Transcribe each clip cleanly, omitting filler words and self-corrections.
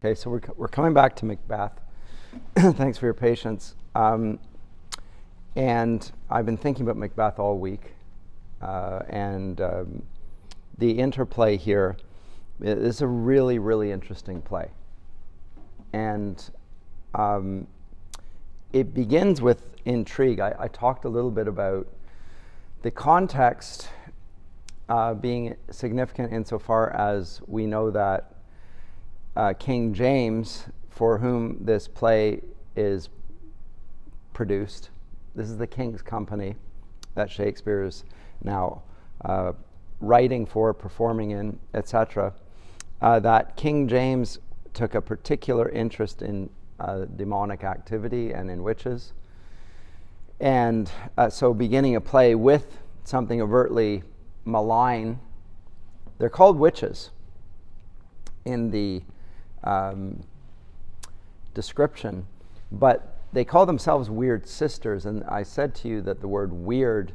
Okay, so we're coming back to Macbeth. Thanks for your patience. And I've been thinking about Macbeth all week, and the interplay here is a really, really interesting play. And it begins with intrigue. I talked a little bit about the context being significant insofar as we know that King James, for whom this play is produced, this is the King's Company that Shakespeare is now writing for, performing in, etc., that King James took a particular interest in demonic activity and in witches. And so beginning a play with something overtly malign, they're called witches in the description, but they call themselves weird sisters. And I said to you that the word weird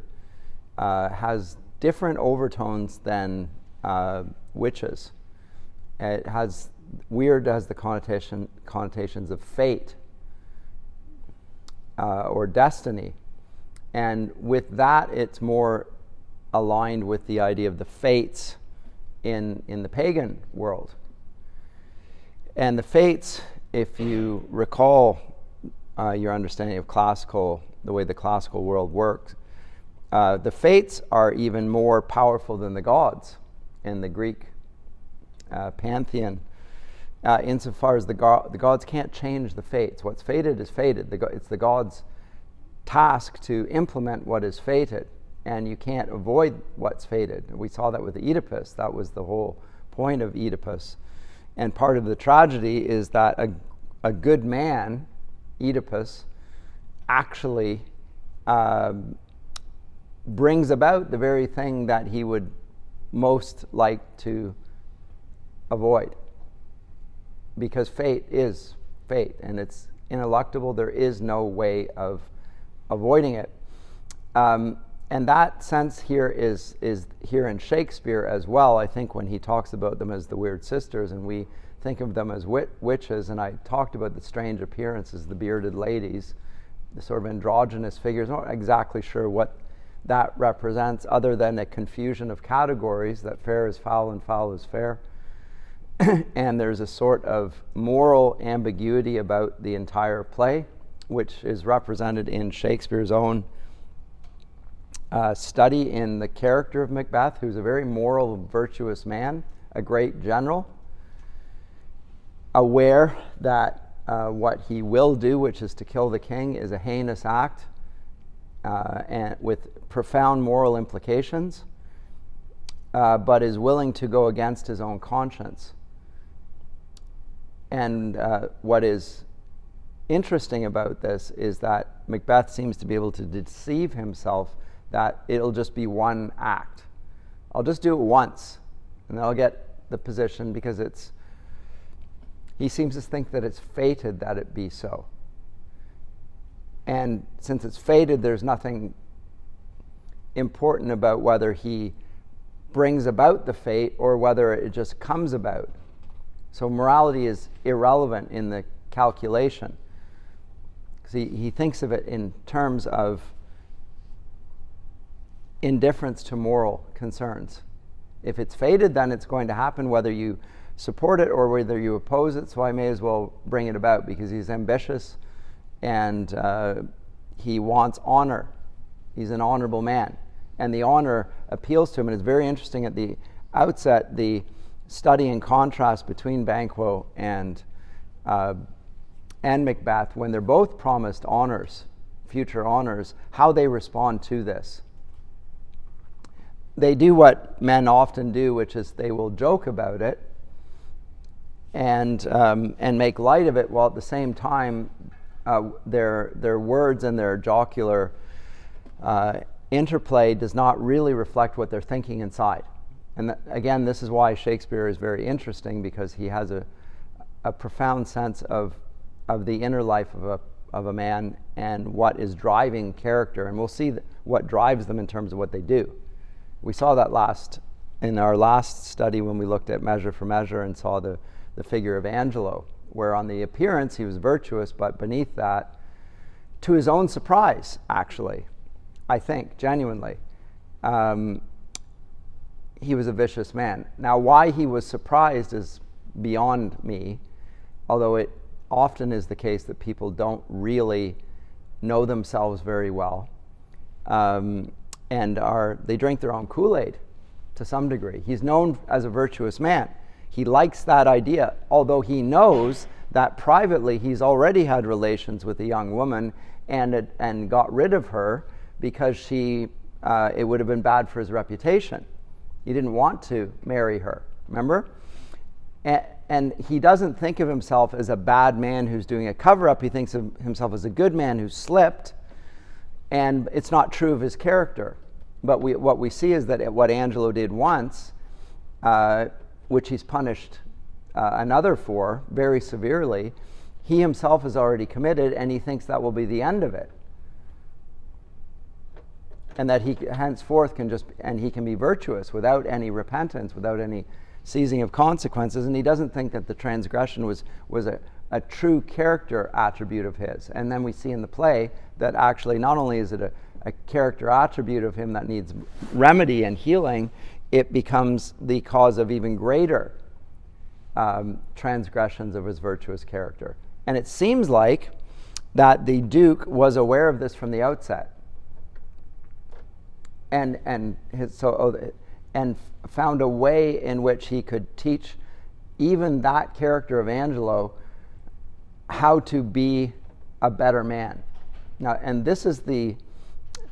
has different overtones than witches. Weird has the connotations of fate or destiny. And with that, it's more aligned with the idea of the fates in the pagan world. And the fates, if you recall your understanding of the way the classical world works, the fates are even more powerful than the gods in the Greek pantheon, insofar as the gods can't change the fates. What's fated is fated. It's the gods' task to implement what is fated, and you can't avoid what's fated. We saw that with Oedipus. That was the whole point of Oedipus. And part of the tragedy is that a good man, Oedipus, actually brings about the very thing that he would most like to avoid. Because fate is fate, and it's ineluctable. There is no way of avoiding it. And that sense here is here in Shakespeare as well. I think when he talks about them as the weird sisters, and we think of them as witches, and I talked about the strange appearances, the bearded ladies, the sort of androgynous figures. I'm not exactly sure what that represents, other than a confusion of categories, that fair is foul and foul is fair. And there's a sort of moral ambiguity about the entire play, which is represented in Shakespeare's own study in the character of Macbeth, who's a very moral, virtuous man, a great general, aware that what he will do, which is to kill the king, is a heinous act and with profound moral implications, but is willing to go against his own conscience. And what is interesting about this is that Macbeth seems to be able to deceive himself that it'll just be one act. I'll just do it once, and then I'll get the position, because he seems to think that it's fated that it be so. And since it's fated, there's nothing important about whether he brings about the fate or whether it just comes about. So morality is irrelevant in the calculation, because he thinks of it in terms of indifference to moral concerns. If it's fated, then it's going to happen whether you support it or whether you oppose it, so I may as well bring it about, because he's ambitious and he wants honor. He's an honorable man, and the honor appeals to him. And it's very interesting at the outset, the study and contrast between Banquo and Macbeth, when they're both promised honors, future honors, how they respond to this. They do what men often do, which is they will joke about it and make light of it, while at the same time their words and their jocular interplay does not really reflect what they're thinking inside. And again, this is why Shakespeare is very interesting, because he has a profound sense of the inner life of a man and what is driving character. And we'll see what drives them in terms of what they do. We saw that in our last study when we looked at Measure for Measure and saw the figure of Angelo where on the appearance he was virtuous, but beneath that, to his own surprise, actually, I think, genuinely, he was a vicious man. Now, why he was surprised is beyond me, although it often is the case that people don't really know themselves very well, and they drink their own Kool-Aid to some degree. He's known as a virtuous man. He likes that idea, although he knows that privately he's already had relations with a young woman and got rid of her because it would have been bad for his reputation. He didn't want to marry her, remember? And he doesn't think of himself as a bad man who's doing a cover-up. He thinks of himself as a good man who slipped, and it's not true of his character. But what we see is that what Angelo did once, which he's punished another for very severely, he himself is already committed, and he thinks that will be the end of it. And that he henceforth he can be virtuous without any repentance, without any seizing of consequences, and he doesn't think that the transgression was a true character attribute of his. And then we see in the play that actually not only is it a character attribute of him that needs remedy and healing, it becomes the cause of even greater transgressions of his virtuous character. And it seems like that the Duke was aware of this from the outset, and found a way in which he could teach even that character of Angelo how to be a better man. Now, and this is the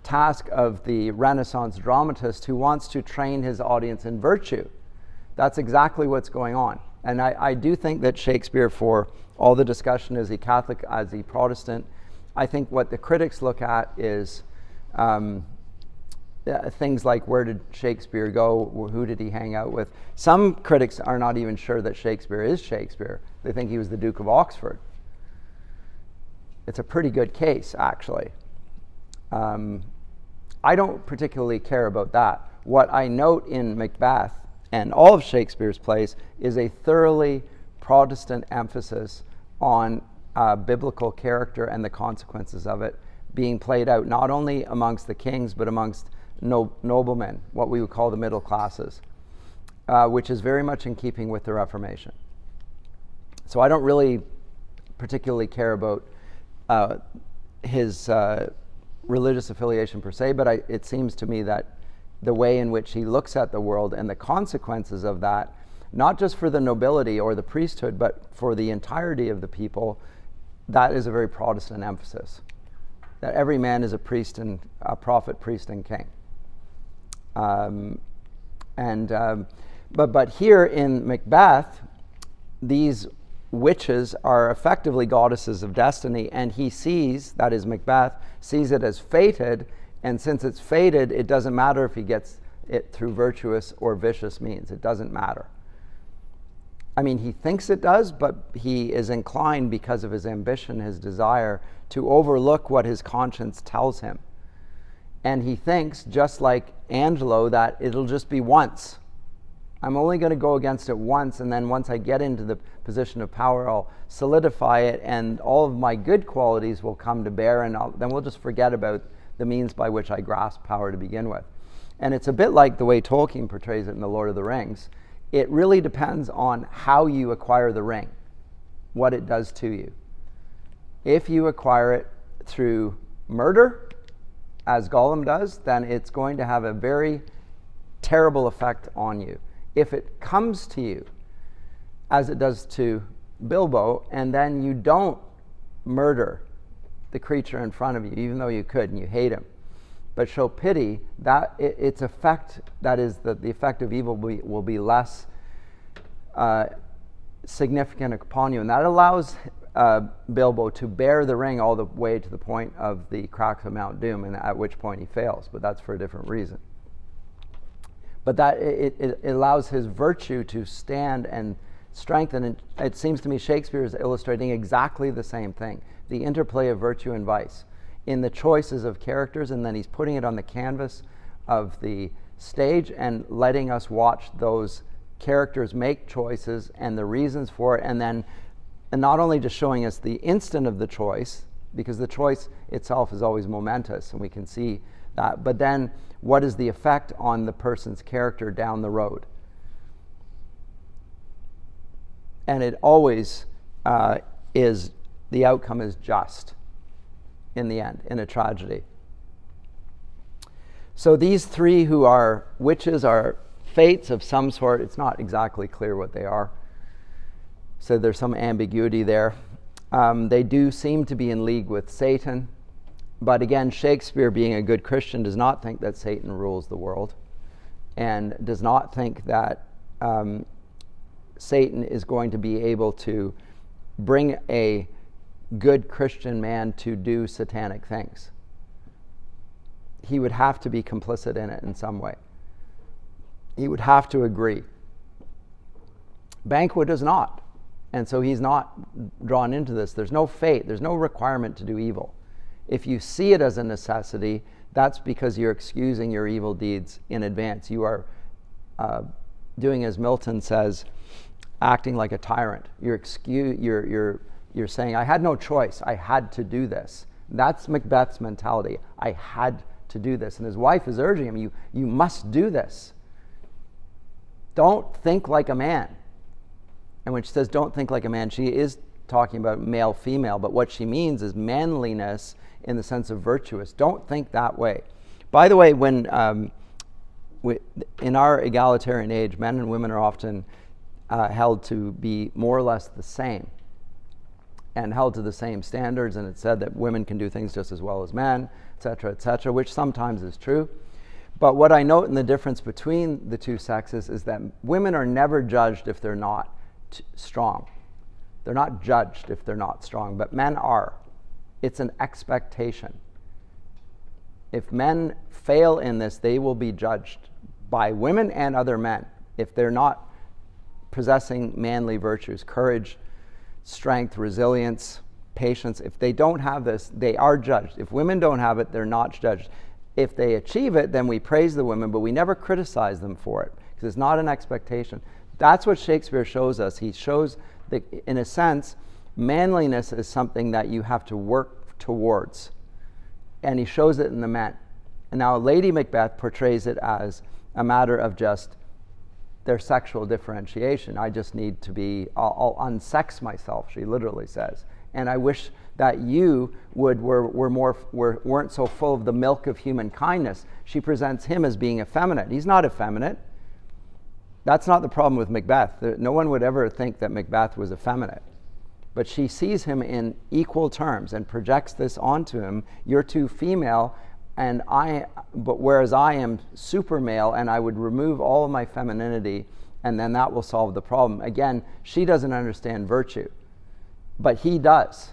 task of the Renaissance dramatist who wants to train his audience in virtue. That's exactly what's going on. And I do think that Shakespeare, for all the discussion, is he Catholic, as he Protestant, I think what the critics look at is things like, where did Shakespeare go? Who did he hang out with? Some critics are not even sure that Shakespeare is Shakespeare. They think he was the Duke of Oxford. It's a pretty good case, actually. I don't particularly care about that. What I note in Macbeth and all of Shakespeare's plays is a thoroughly Protestant emphasis on biblical character and the consequences of it being played out not only amongst the kings but amongst noblemen, what we would call the middle classes, which is very much in keeping with the Reformation. So I don't really particularly care about his religious affiliation per se, but it seems to me that the way in which he looks at the world and the consequences of that, not just for the nobility or the priesthood, but for the entirety of the people, that is a very Protestant emphasis. That every man is a priest and a prophet, priest, and king. But here in Macbeth, these witches are effectively goddesses of destiny, and he sees, that is Macbeth, sees it as fated, and since it's fated, it doesn't matter if he gets it through virtuous or vicious means. It doesn't matter. I mean, he thinks it does, but he is inclined, because of his ambition, his desire, to overlook what his conscience tells him. And he thinks, just like Angelo, that it'll just be once. I'm only going to go against it once, and then once I get into the position of power, I'll solidify it, and all of my good qualities will come to bear, and then we'll just forget about the means by which I grasp power to begin with. And it's a bit like the way Tolkien portrays it in The Lord of the Rings. It really depends on how you acquire the ring, what it does to you. If you acquire it through murder, as Gollum does, then it's going to have a very terrible effect on you. If it comes to you, as it does to Bilbo, and then you don't murder the creature in front of you, even though you could and you hate him, but show pity, that its effect, that is, the effect of evil will be less significant upon you. And that allows Bilbo to bear the ring all the way to the point of the cracks of Mount Doom, and at which point he fails, but that's for a different reason. But that it allows his virtue to stand and strengthen. And it seems to me Shakespeare is illustrating exactly the same thing, the interplay of virtue and vice in the choices of characters, and then he's putting it on the canvas of the stage and letting us watch those characters make choices and the reasons for it, and then And not only just showing us the instant of the choice, because the choice itself is always momentous, and we can see that, but then what is the effect on the person's character down the road? And it always is, the outcome is just in the end, in a tragedy. So these three who are witches are fates of some sort. It's not exactly clear what they are. So there's some ambiguity there. They do seem to be in league with Satan. But again, Shakespeare, being a good Christian, does not think that Satan rules the world, and does not think that Satan is going to be able to bring a good Christian man to do satanic things. He would have to be complicit in it in some way. He would have to agree. Banquo does not. And so he's not drawn into this. There's no fate. There's no requirement to do evil. If you see it as a necessity, that's because you're excusing your evil deeds in advance. You are doing, as Milton says, acting like a tyrant. You're saying, I had no choice. I had to do this. That's Macbeth's mentality. I had to do this. And his wife is urging him, you must do this. Don't think like a man. And when she says don't think like a man, she is talking about male, female, but what she means is manliness in the sense of virtuous. Don't think that way. By the way, when in our egalitarian age, men and women are often held to be more or less the same and held to the same standards, and it's said that women can do things just as well as men, etc., which sometimes is true. But what I note in the difference between the two sexes is that women are never judged if they're not strong. They're not judged if they're not strong, but men are. It's an expectation. If men fail in this, they will be judged by women and other men if they're not possessing manly virtues, courage, strength, resilience, patience. If they don't have this, they are judged. If women don't have it, they're not judged. If they achieve it, then we praise the women, but we never criticize them for it because it's not an expectation. That's what Shakespeare shows us. He shows that, in a sense, manliness is something that you have to work towards. And he shows it in the men. And now Lady Macbeth portrays it as a matter of just their sexual differentiation. I just need to be, I'll unsex myself, she literally says. And I wish that you weren't so full of the milk of human kindness. She presents him as being effeminate. He's not effeminate. That's not the problem with Macbeth. No one would ever think that Macbeth was effeminate. But she sees him in equal terms and projects this onto him. You're too female, but whereas I am super male, and I would remove all of my femininity, and then that will solve the problem. Again, she doesn't understand virtue, but he does.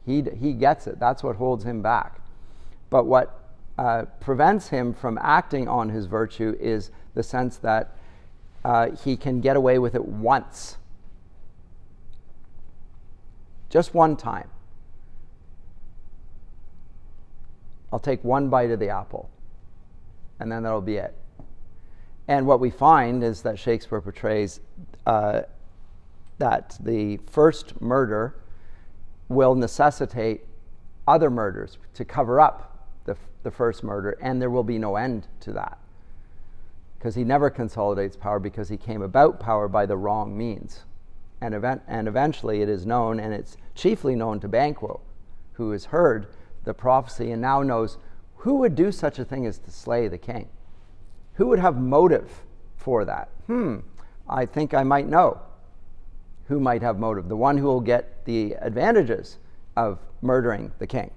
He gets it. That's what holds him back. But what prevents him from acting on his virtue is the sense that he can get away with it once. Just one time. I'll take one bite of the apple, and then that'll be it. And what we find is that Shakespeare portrays that the first murder will necessitate other murders to cover up the first murder, and there will be no end to that. Because he never consolidates power, because he came about power by the wrong means. And eventually it is known, and it's chiefly known to Banquo, who has heard the prophecy and now knows who would do such a thing as to slay the king. Who would have motive for that? I think I might know who might have motive. The one who will get the advantages of murdering the king,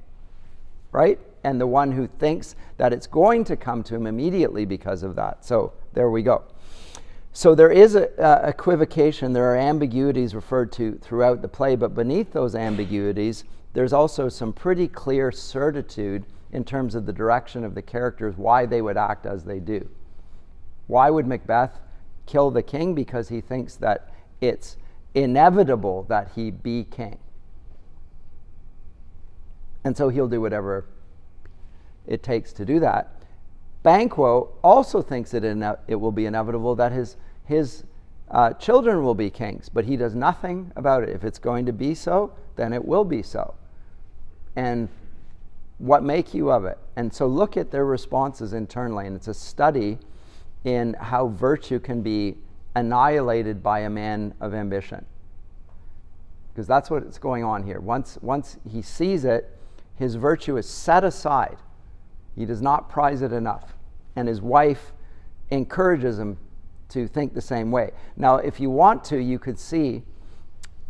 right? And the one who thinks that it's going to come to him immediately because of that. So there we go. So there is a equivocation. There are ambiguities referred to throughout the play, but beneath those ambiguities, there's also some pretty clear certitude in terms of the direction of the characters, why they would act as they do. Why would Macbeth kill the king? Because he thinks that it's inevitable that he be king. And so he'll do whatever it takes to do that. Banquo also thinks it will be inevitable that his Children will be kings, but he does nothing about it. If it's going to be so, then it will be so. And what make you of it? And so look at their responses internally, and it's a study in how virtue can be annihilated by a man of ambition. Because that's what's going on here. Once he sees it, his virtue is set aside. He does not prize it enough. And his wife encourages him to think the same way. Now, if you want to, you could see,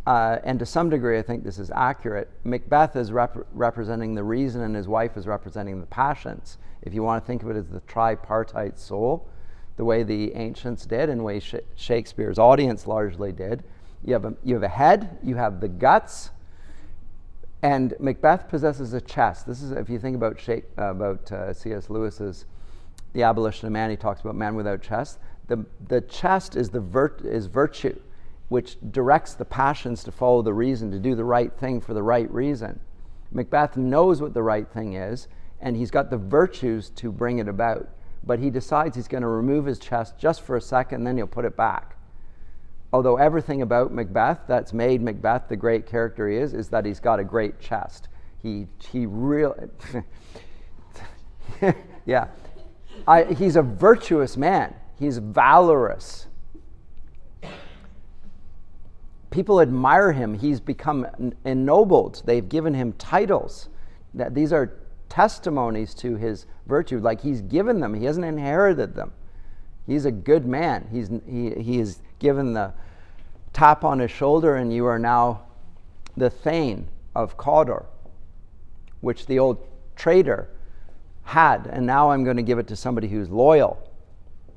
and to some degree I think this is accurate, Macbeth is representing the reason and his wife is representing the passions. If you want to think of it as the tripartite soul, the way the ancients did and the way Shakespeare's audience largely did, you have a head, you have the guts, and Macbeth possesses a chest. This is, if you think about C.S. Lewis's The Abolition of Man, he talks about man without chest. The chest is virtue, which directs the passions to follow the reason, to do the right thing for the right reason. Macbeth knows what the right thing is, and he's got the virtues to bring it about. But he decides he's going to remove his chest just for a second, and then he'll put it back. Although everything about Macbeth that's made Macbeth the great character he is that he's got a great chest. He really, yeah. He's a virtuous man. He's valorous. People admire him. He's become ennobled. They've given him titles. These are testimonies to his virtue. Like he's given them. He hasn't inherited them. He's a good man. He is given the tap on his shoulder, and you are now the Thane of Cawdor, which the old trader had, and now I'm going to give it to somebody who's loyal,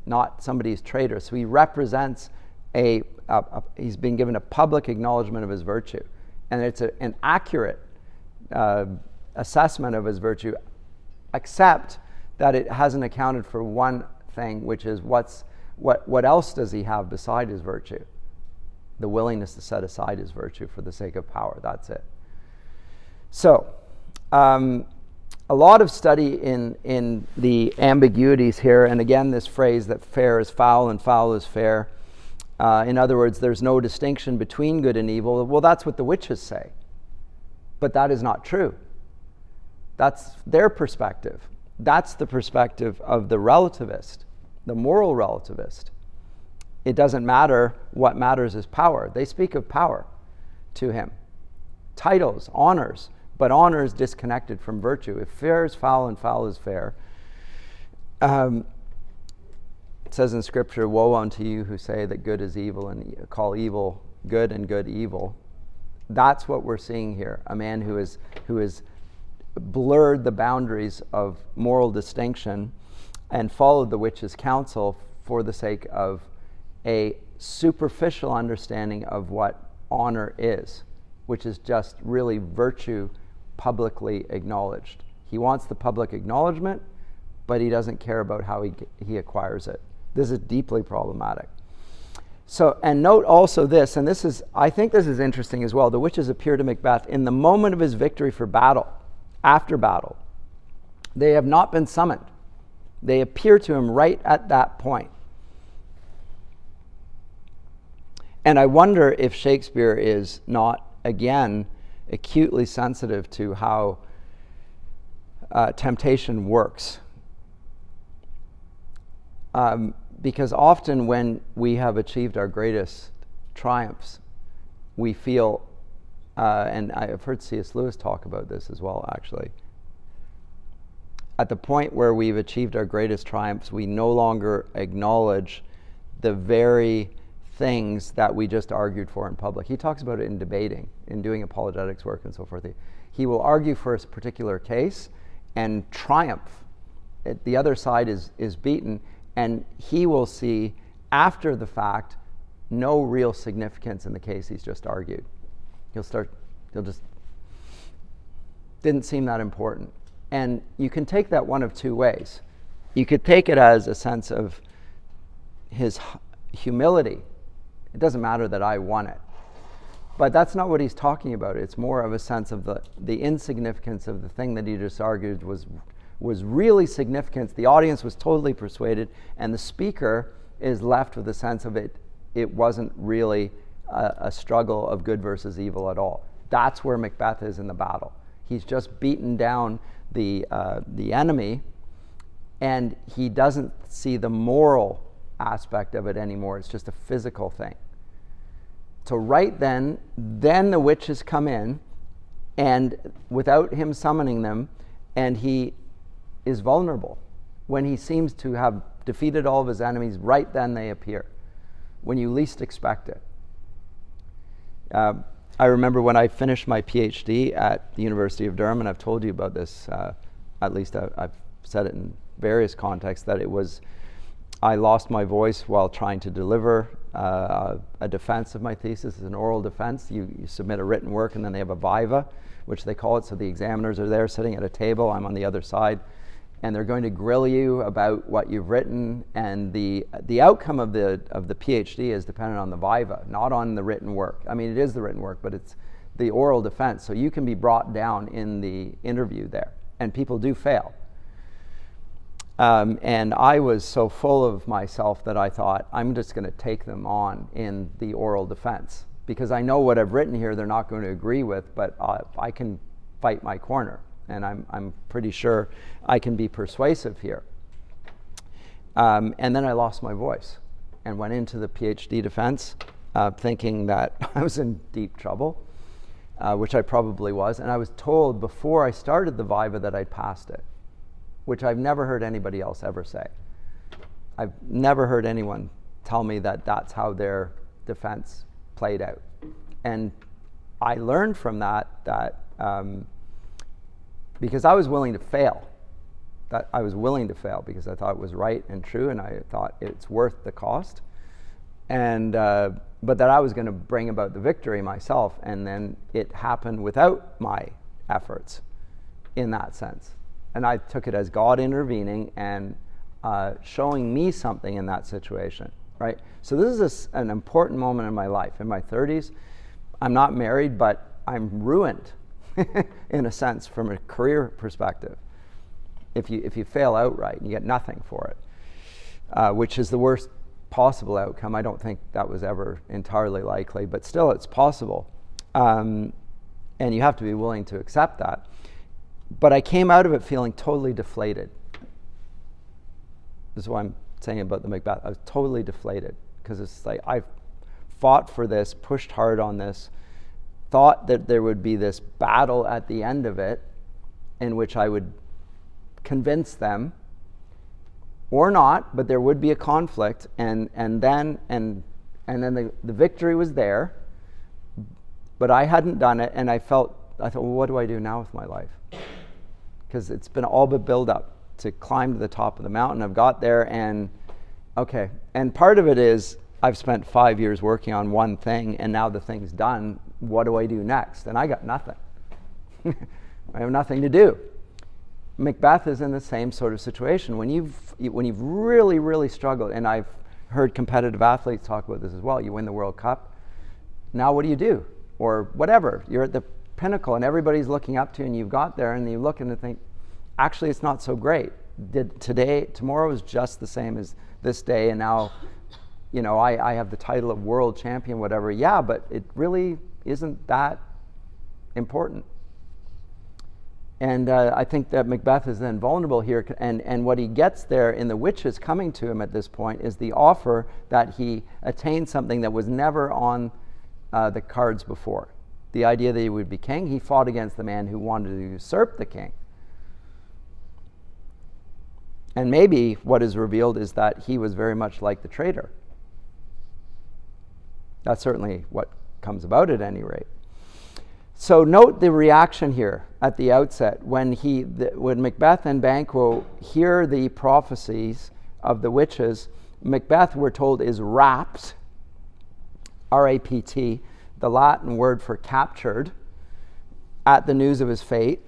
not somebody who's traitor. So he represents he's been given a public acknowledgement of his virtue, and it's an accurate assessment of his virtue, except that it hasn't accounted for one thing, which is what else does he have beside his virtue? The willingness to set aside his virtue for the sake of power. That's it. So, a lot of study in the ambiguities here, and again, this phrase that fair is foul and foul is fair. In other words, there's no distinction between good and evil. Well, that's what the witches say. But that is not true. That's their perspective. That's the perspective of the relativist, the moral relativist. It doesn't matter. What matters is power. They speak of power to him. Titles, honors, but honor is disconnected from virtue. If fair is foul and foul is fair, it says in Scripture, woe unto you who say that good is evil and call evil good and good evil. That's what we're seeing here. A man who is blurred the boundaries of moral distinction and followed the witch's counsel for the sake of a superficial understanding of what honor is, which is just really virtue publicly acknowledged. He wants the public acknowledgement, but he doesn't care about how he acquires it. This is deeply problematic. So, and note also this, and I think this is interesting as well. The witches appear to Macbeth in the moment of his victory for battle, after battle. They have not been summoned. They appear to him right at that point. And I wonder if Shakespeare is not, again, acutely sensitive to how temptation works. Because often when we have achieved our greatest triumphs, we feel, and I've heard C.S. Lewis talk about this as well, actually. At the point where we've achieved our greatest triumphs, we no longer acknowledge the very things that we just argued for in public. He talks about it in debating, in doing apologetics work and so forth. He will argue for a particular case and triumph. The other side is beaten, and he will see, after the fact, no real significance in the case he's just argued. He'll just, didn't seem that important. And you can take that one of two ways. You could take it as a sense of his humility. It doesn't matter that I won it. But that's not what he's talking about. It's more of a sense of the insignificance of the thing that he just argued was really significant. The audience was totally persuaded, and the speaker is left with a sense of it it wasn't really a struggle of good versus evil at all. That's where Macbeth is in the battle. He's just beaten down the enemy, and he doesn't see the moral aspect of it anymore. It's just a physical thing. So right then the witches come in, and without him summoning them, and he is vulnerable. When he seems to have defeated all of his enemies, right then they appear, when you least expect it. I remember when I finished my PhD at the University of Durham, and I've told you about this, at least I've said it in various contexts, that I lost my voice while trying to deliver a defense of my thesis. It's an oral defense. You submit a written work, and then they have a viva, which they call it. So the examiners are there sitting at a table. I'm on the other side, and they're going to grill you about what you've written. And the outcome of the PhD is dependent on the viva, not on the written work. I mean, it is the written work, but it's the oral defense. So you can be brought down in the interview there, and people do fail. And I was so full of myself that I thought, I'm just going to take them on in the oral defense, because I know what I've written here they're not going to agree with, but I can fight my corner, and I'm pretty sure I can be persuasive here. And then I lost my voice and went into the PhD defense thinking that I was in deep trouble, which I probably was. And I was told before I started the viva that I'd passed it, which I've never heard anybody else ever say. I've never heard anyone tell me that that's how their defense played out. And I learned from that because I was willing to fail, because I thought it was right and true, and I thought it's worth the cost, and but that I was going to bring about the victory myself, and then it happened without my efforts in that sense. And I took it as God intervening and showing me something in that situation, right? So this is an important moment in my life. In my 30s, I'm not married, but I'm ruined in a sense from a career perspective. If you fail outright and you get nothing for it, which is the worst possible outcome. I don't think that was ever entirely likely, but still it's possible. And you have to be willing to accept that. But I came out of it feeling totally deflated. This is what I'm saying about the Macbeth. I was totally deflated, because it's like I've fought for this, pushed hard on this, thought that there would be this battle at the end of it in which I would convince them, or not, but there would be a conflict, and then the victory was there, but I hadn't done it, and I thought, well, what do I do now with my life? Because it's been all but build up to climb to the top of the mountain. I've got there, and okay. And part of it is I've spent 5 years working on one thing, and now the thing's done. What do I do next? And I got nothing. I have nothing to do. Macbeth is in the same sort of situation. When you've really, really struggled, and I've heard competitive athletes talk about this as well. You win the World Cup. Now what do you do? Or whatever. You're at the pinnacle and everybody's looking up to you, and you've got there, and you look and you think, actually it's not so great. Tomorrow is just the same as this day, and now I have the title of world champion, whatever. Yeah, but it really isn't that important. And I think that Macbeth is then vulnerable here, and what he gets there in the witches coming to him at this point is the offer that he attained something that was never on the cards before. The idea that he would be king. He fought against the man who wanted to usurp the king. And maybe what is revealed is that he was very much like the traitor. That's certainly what comes about at any rate. So note the reaction here at the outset. When Macbeth and Banquo hear the prophecies of the witches, Macbeth, we're told, is rapt, R-A-P-T, the Latin word for captured, at the news of his fate,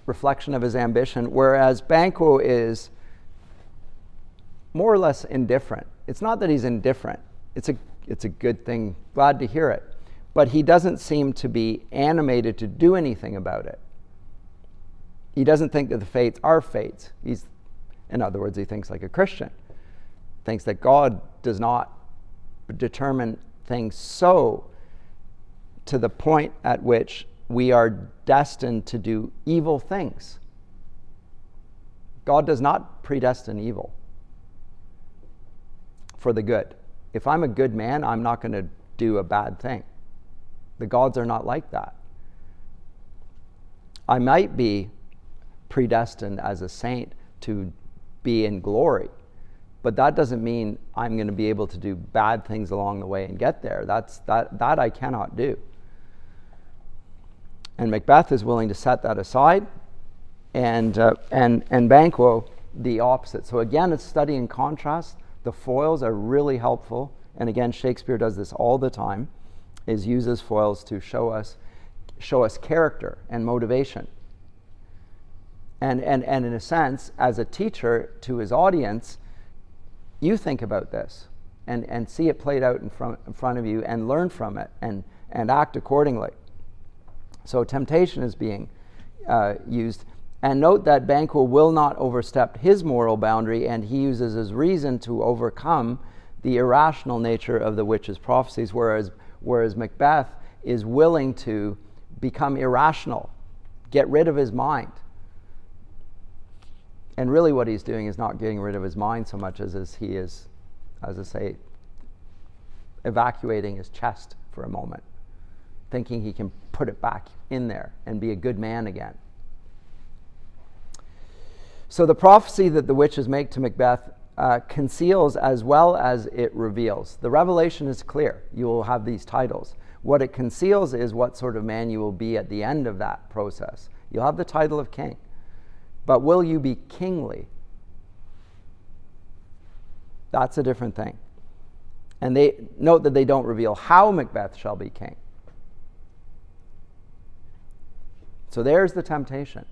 reflection of his ambition, whereas Banquo is more or less indifferent. It's not that he's indifferent. It's a good thing, glad to hear it. But he doesn't seem to be animated to do anything about it. He doesn't think that the fates are fates. In other words, he thinks like a Christian. Thinks that God does not determine things so to the point at which we are destined to do evil things. God does not predestine evil for the good. If I'm a good man, I'm not going to do a bad thing. The gods are not like that. I might be predestined as a saint to be in glory, but that doesn't mean I'm going to be able to do bad things along the way and get there. That I cannot do. And Macbeth is willing to set that aside, and Banquo the opposite. So again, it's studying contrast. The foils are really helpful, and again, Shakespeare does this all the time, is uses foils to show us character and motivation. And in a sense, as a teacher to his audience, you think about this and see it played out in front of you and learn from it and act accordingly. So temptation is being used. And note that Banquo will not overstep his moral boundary, and he uses his reason to overcome the irrational nature of the witch's prophecies, whereas Macbeth is willing to become irrational, get rid of his mind. And really what he's doing is not getting rid of his mind so much as he is, as I say, evacuating his chest for a moment, thinking he can put it back in there and be a good man again. So the prophecy that the witches make to Macbeth conceals as well as it reveals. The revelation is clear. You will have these titles. What it conceals is what sort of man you will be at the end of that process. You'll have the title of king. But will you be kingly? That's a different thing. And they note that they don't reveal how Macbeth shall be king. So there's the temptation.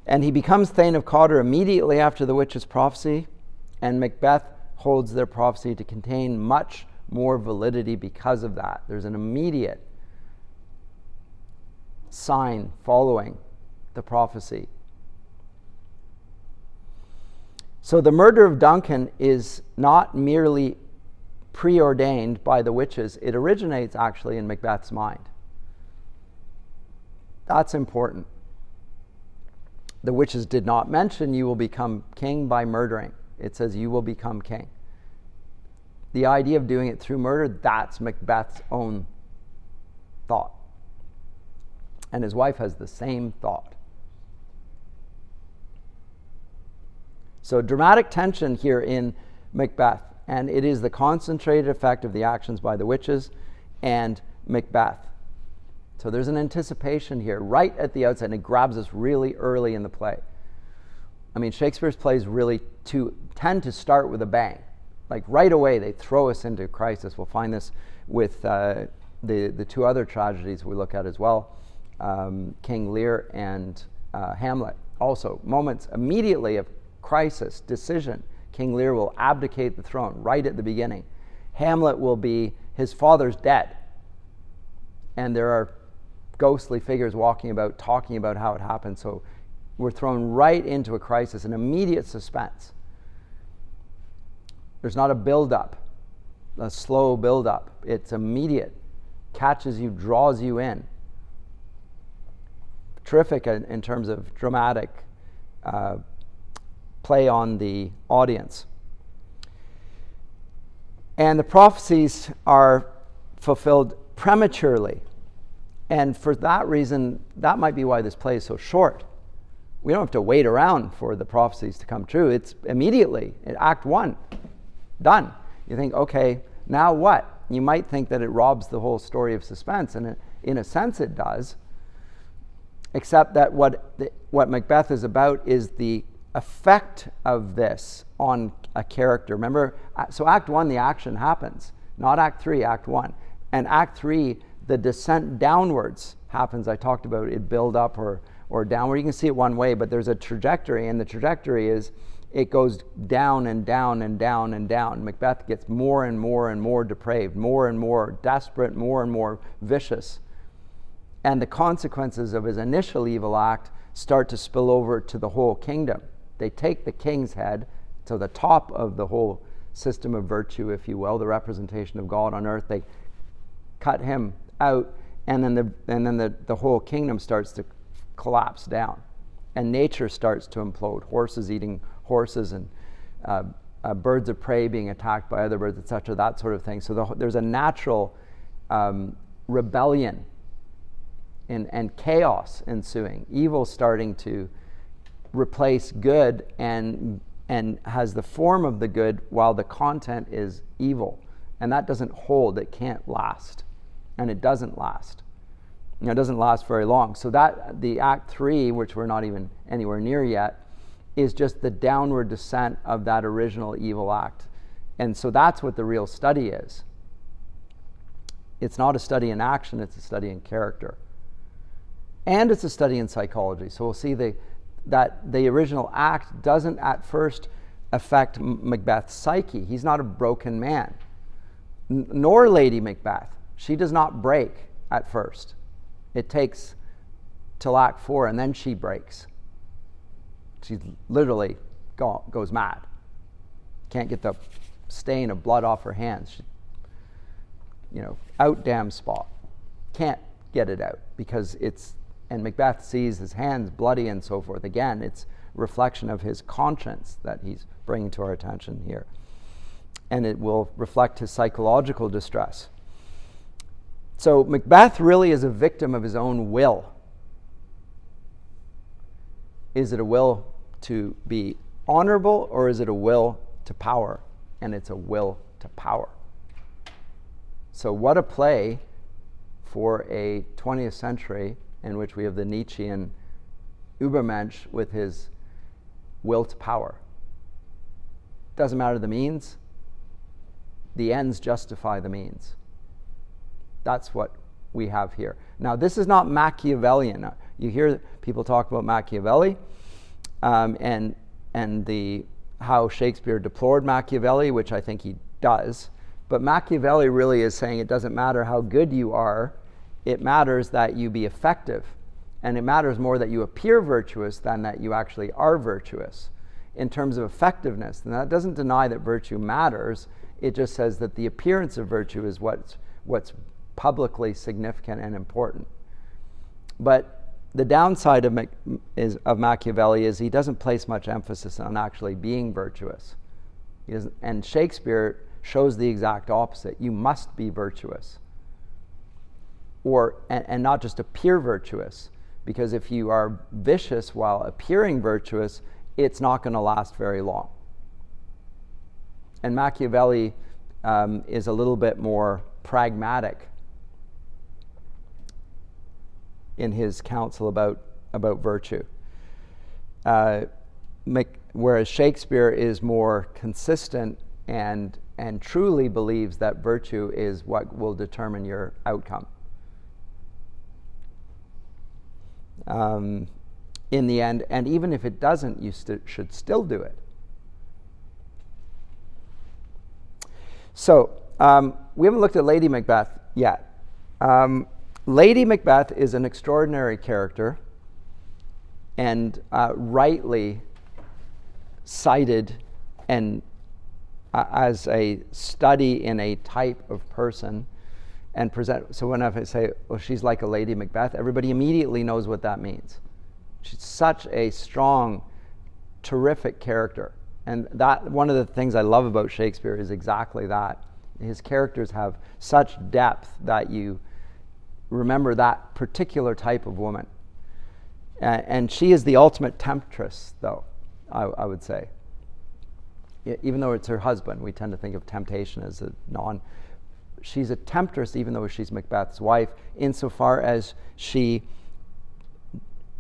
And he becomes Thane of Cawdor immediately after the witch's prophecy, and Macbeth holds their prophecy to contain much more validity because of that. There's an immediate sign following the prophecy. So the murder of Duncan is not merely preordained by the witches. It originates actually in Macbeth's mind. That's important. The witches did not mention you will become king by murdering. It says you will become king. The idea of doing it through murder, that's Macbeth's own thought. And his wife has the same thought. So dramatic tension here in Macbeth, and it is the concentrated effect of the actions by the witches and Macbeth. So there's an anticipation here right at the outset, and it grabs us really early in the play. I mean, Shakespeare's plays really tend to start with a bang. Like right away, they throw us into crisis. We'll find this with the two other tragedies we look at as well, King Lear and Hamlet. Also, moments immediately of crisis, decision. King Lear will abdicate the throne right at the beginning. Hamlet will be, his father's dead. And there are ghostly figures walking about, talking about how it happened. So we're thrown right into a crisis, an immediate suspense. There's not a build-up, a slow build-up. It's immediate. Catches you, draws you in. Terrific in terms of dramatic play on the audience. And the prophecies are fulfilled prematurely. And for that reason, that might be why this play is so short. We don't have to wait around for the prophecies to come true. It's immediately, in Act 1, done. You think, okay, now what? You might think that it robs the whole story of suspense, and in a sense it does, except that what Macbeth is about is the effect of this on a character. Remember, so Act 1, the action happens, not Act 3, Act 1. And Act 3, the descent downwards happens. I talked about it build up or downward. You can see it one way, but there's a trajectory, and the trajectory is it goes down and down and down and down. Macbeth gets more and more and more depraved, more and more desperate, more and more vicious. And the consequences of his initial evil act start to spill over to the whole kingdom. They take the king's head, So the top of the whole system of virtue, if you will, the representation of God on earth, they cut him out, and then the whole kingdom starts to collapse down, and nature starts to implode. Horses eating horses, and birds of prey being attacked by other birds, etc., that sort of thing. So there's a natural rebellion and chaos ensuing. Evil starting to replace good and has the form of the good while the content is evil. And that doesn't hold. It can't last. And it doesn't last. It doesn't last very long. So that the Act 3, which we're not even anywhere near yet, is just the downward descent of that original evil act. And so that's what the real study is. It's not a study in action, it's a study in character. And it's a study in psychology. So we'll see that the original act doesn't at first affect Macbeth's psyche. He's not a broken man. Nor Lady Macbeth. She does not break at first. It takes till Act 4, and then she breaks. She literally goes mad. Can't get the stain of blood off her hands. She, out damn spot. Can't get it out because and Macbeth sees his hands bloody and so forth. Again, it's reflection of his conscience that he's bringing to our attention here. And it will reflect his psychological distress. So Macbeth really is a victim of his own will. Is it a will to be honorable, or is it a will to power? And it's a will to power. So what a play for a 20th century in which we have the Nietzschean Übermensch with his will to power. Doesn't matter the means. The ends justify the means. That's what we have here. Now, this is not Machiavellian. You hear people talk about Machiavelli and how Shakespeare deplored Machiavelli, which I think he does. But Machiavelli really is saying it doesn't matter how good you are, it matters that you be effective. And it matters more that you appear virtuous than that you actually are virtuous in terms of effectiveness. And that doesn't deny that virtue matters. It just says that the appearance of virtue is what's publicly significant and important. But the downside of Machiavelli is he doesn't place much emphasis on actually being virtuous. And Shakespeare shows the exact opposite. You must be virtuous. And not just appear virtuous, because if you are vicious while appearing virtuous, it's not going to last very long. And Machiavelli is a little bit more pragmatic in his counsel about virtue, whereas Shakespeare is more consistent and truly believes that virtue is what will determine your outcome. In the end, and even if it doesn't, you should still do it. So, we haven't looked at Lady Macbeth yet. Lady Macbeth is an extraordinary character and rightly cited and as a study in a type of person and present. So when I say, well, she's like a Lady Macbeth, everybody immediately knows what that means. She's such a strong, terrific character. And that one of the things I love about Shakespeare is exactly that. His characters have such depth that you remember that particular type of woman. And she is the ultimate temptress, though, I would say. Even though it's her husband, we tend to think of temptation as she's a temptress even though she's Macbeth's wife, insofar as she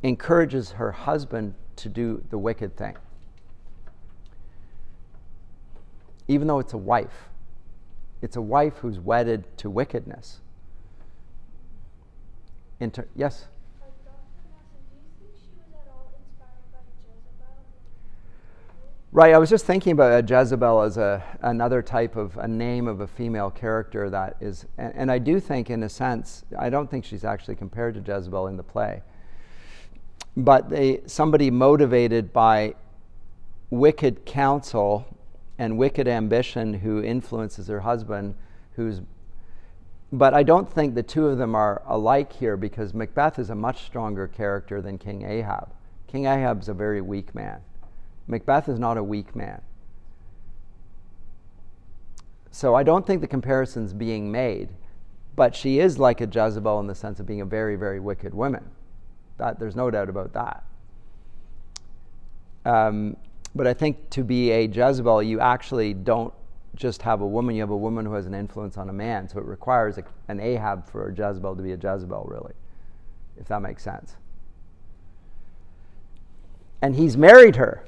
encourages her husband to do the wicked thing. Even though it's a wife. It's a wife who's wedded to wickedness. Yes? Right, I was just thinking about Jezebel as another type of a name of a female character that is, and I do think in a sense, I don't think she's actually compared to Jezebel in the play, but somebody motivated by wicked counsel and wicked ambition who influences her husband, but I don't think the two of them are alike here, because Macbeth is a much stronger character than King Ahab. King Ahab's a very weak man. Macbeth is not a weak man. So I don't think the comparison's being made, but she is like a Jezebel in the sense of being a very, very wicked woman. There's no doubt about that. But I think to be a Jezebel, you actually don't just have a woman, you have a woman who has an influence on a man. So it requires an Ahab for a Jezebel to be a Jezebel, really, if that makes sense. And he's married her.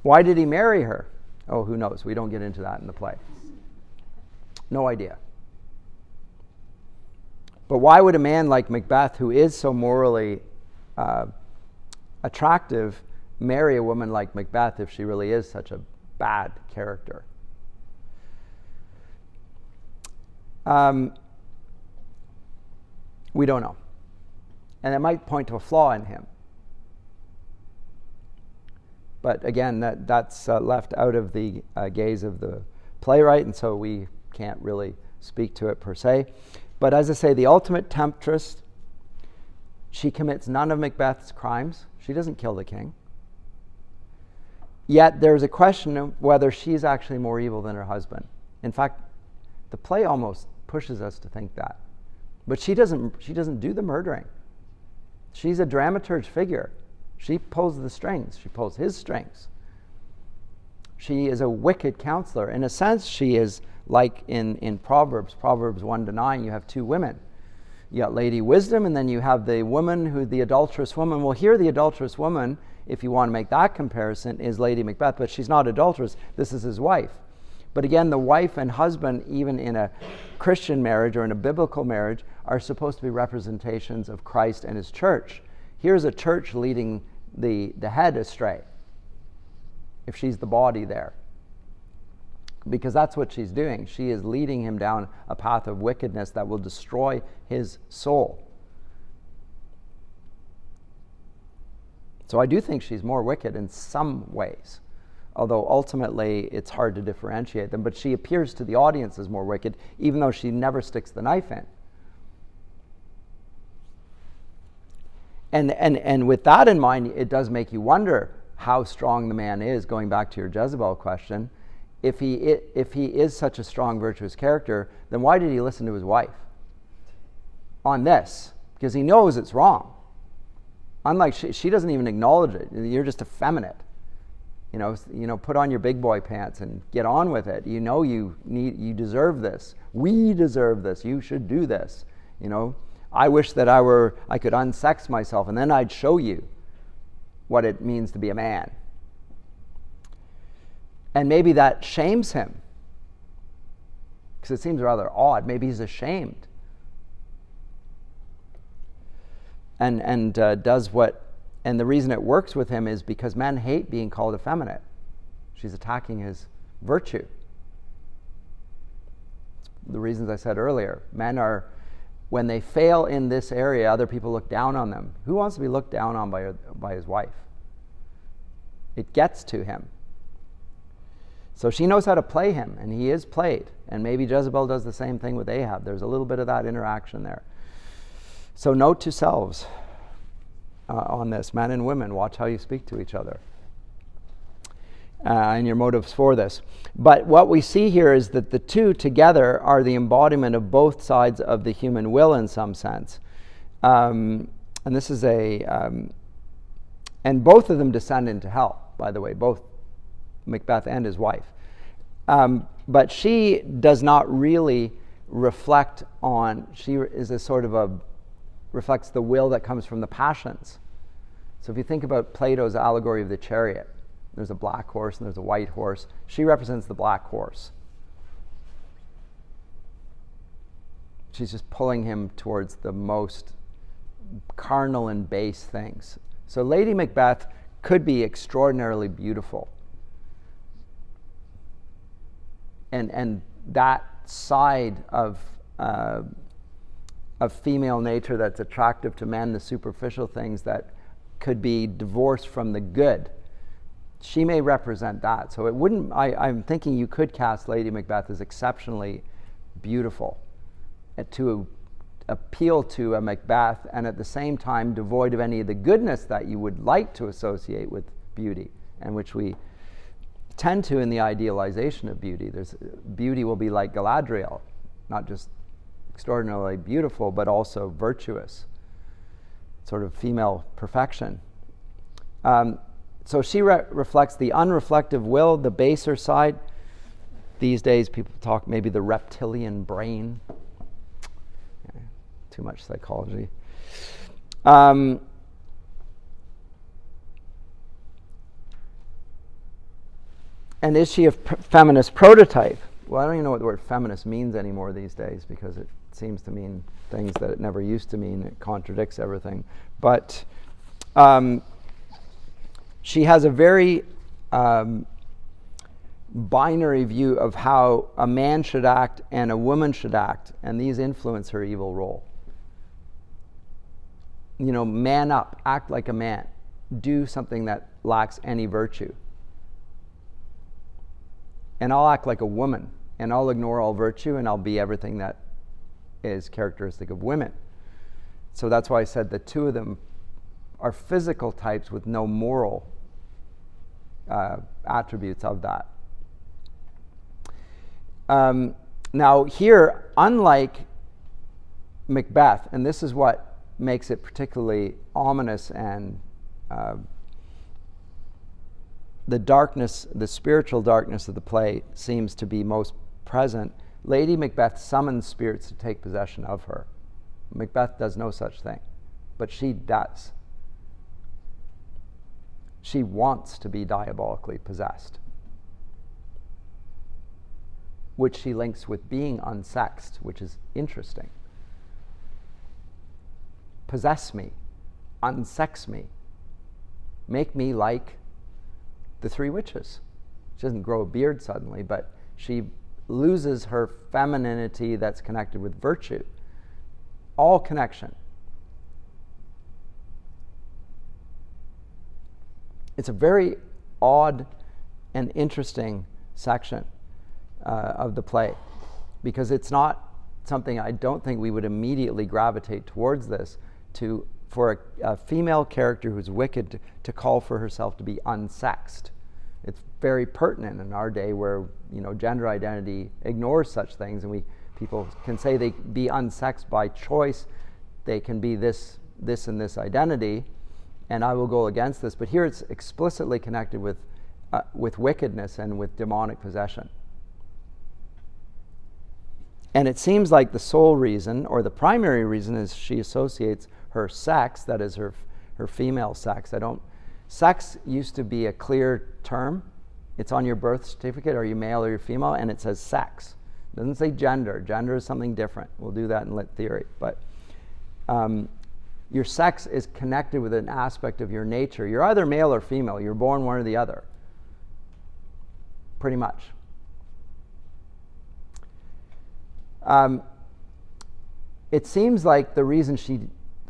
Why did he marry her? Oh, who knows? We don't get into that in the play. No idea. But why would a man like Macbeth, who is so morally attractive, marry a woman like Macbeth if she really is such a bad character? We don't know. And it might point to a flaw in him. But again, that's left out of the gaze of the playwright, and so we can't really speak to it per se. But as I say, the ultimate temptress, she commits none of Macbeth's crimes. She doesn't kill the king. Yet there's a question of whether she's actually more evil than her husband. In fact, the play almost pushes us to think that. But she doesn't do the murdering. She's a dramaturge figure. She pulls the strings. She pulls his strings. She is a wicked counselor. In a sense, she is like in Proverbs 1-9, you have two women. You got Lady Wisdom, and then you have the woman the adulterous woman. Well, here the adulterous woman, if you want to make that comparison, is Lady Macbeth, but she's not adulterous. This is his wife. But again, the wife and husband, even in a Christian marriage or in a biblical marriage, are supposed to be representations of Christ and his church. Here's a church leading the head astray, if she's the body there. Because that's what she's doing. She is leading him down a path of wickedness that will destroy his soul. So I do think she's more wicked in some ways, although ultimately it's hard to differentiate them. But she appears to the audience as more wicked, even though she never sticks the knife in. And with that in mind, it does make you wonder how strong the man is, going back to your Jezebel question. If he is such a strong, virtuous character, then why did he listen to his wife on this? Because he knows it's wrong. Unlike she doesn't even acknowledge it. You're just effeminate. You know, put on your big boy pants and get on with it. You know, you deserve this. We deserve this. You should do this. You know, I wish that I could unsex myself, and then I'd show you what it means to be a man. And maybe that shames him, because it seems rather odd. Maybe he's ashamed, and does what. And the reason it works with him is because men hate being called effeminate. She's attacking his virtue. The reasons I said earlier. Men are, when they fail in this area, other people look down on them. Who wants to be looked down on by his wife? It gets to him. So she knows how to play him, and he is played. And maybe Jezebel does the same thing with Ahab. There's a little bit of that interaction there. So note to selves on this. Men and women, watch how you speak to each other and your motives for this. But what we see here is that the two together are the embodiment of both sides of the human will in some sense. And this is and both of them descend into hell, by the way, both Macbeth and his wife. But she does not really reflect on, she is a sort of reflects the will that comes from the passions. So if you think about Plato's allegory of the chariot, there's a black horse and there's a white horse. She represents the black horse. She's just pulling him towards the most carnal and base things. So Lady Macbeth could be extraordinarily beautiful. And that side of female nature that's attractive to men, the superficial things that could be divorced from the good, she may represent that. So it wouldn't, I'm thinking you could cast Lady Macbeth as exceptionally beautiful to appeal to a Macbeth, and at the same time devoid of any of the goodness that you would like to associate with beauty, and which we tend to in the idealization of beauty. Beauty will be like Galadriel, not just extraordinarily beautiful, but also virtuous, sort of female perfection. So she reflects the unreflective will, the baser side. These days people talk maybe the reptilian brain. Too much psychology. And is she a feminist prototype? Well, I don't even know what the word feminist means anymore these days, because it seems to mean things that it never used to mean. It contradicts everything. But she has a very binary view of how a man should act and a woman should act, and these influence her evil role. You know, man up, act like a man, do something that lacks any virtue. And I'll act like a woman, and I'll ignore all virtue, and I'll be everything that is characteristic of women. So that's why I said the two of them are physical types with no moral attributes of that. Now here, unlike Macbeth, and this is what makes it particularly ominous, and the darkness, the spiritual darkness of the play seems to be most present. Lady Macbeth summons spirits to take possession of her. Macbeth does no such thing, but she does. She wants to be diabolically possessed, which she links with being unsexed, which is interesting. Possess me, unsex me, make me like the three witches. She doesn't grow a beard suddenly, but she loses her femininity that's connected with virtue. All connection. It's a very odd and interesting section of the play, because it's not something, I don't think we would immediately gravitate towards this, for a female character who's wicked to call for herself to be unsexed. It's very pertinent in our day, where gender identity ignores such things, and people can say they be unsexed by choice. They can be this and this identity, and I will go against this. But here it's explicitly connected with wickedness and with demonic possession. And it seems like the sole reason, or the primary reason, is she associates her sex, that is her female sex. Sex used to be a clear term. It's on your birth certificate. Are you male or you're female? And it says sex. It doesn't say gender. Gender is something different. We'll do that in lit theory. But your sex is connected with an aspect of your nature. You're either male or female. You're born one or the other. Pretty much. It seems like the reason she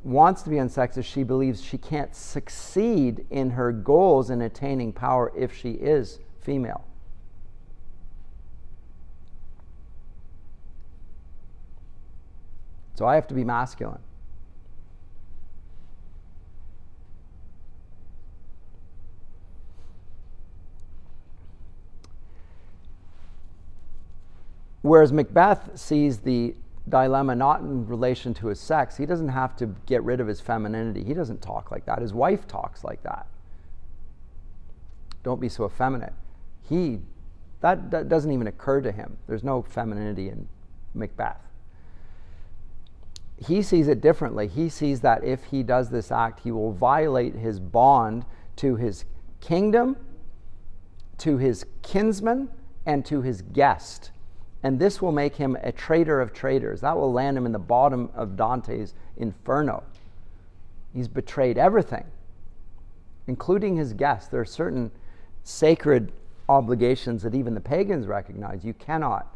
wants to be unsexed is she believes she can't succeed in her goals in attaining power if she is female. So I have to be masculine. Whereas Macbeth sees the dilemma not in relation to his sex. He doesn't have to get rid of his femininity. He doesn't talk like that. His wife talks like that. Don't be so effeminate. That doesn't even occur to him. There's no femininity in Macbeth. He sees it differently. He sees that if he does this act, he will violate his bond to his kingdom, to his kinsman, and to his guest. And this will make him a traitor of traitors. That will land him in the bottom of Dante's Inferno. He's betrayed everything, including his guests. There are certain sacred obligations that even the pagans recognize. You cannot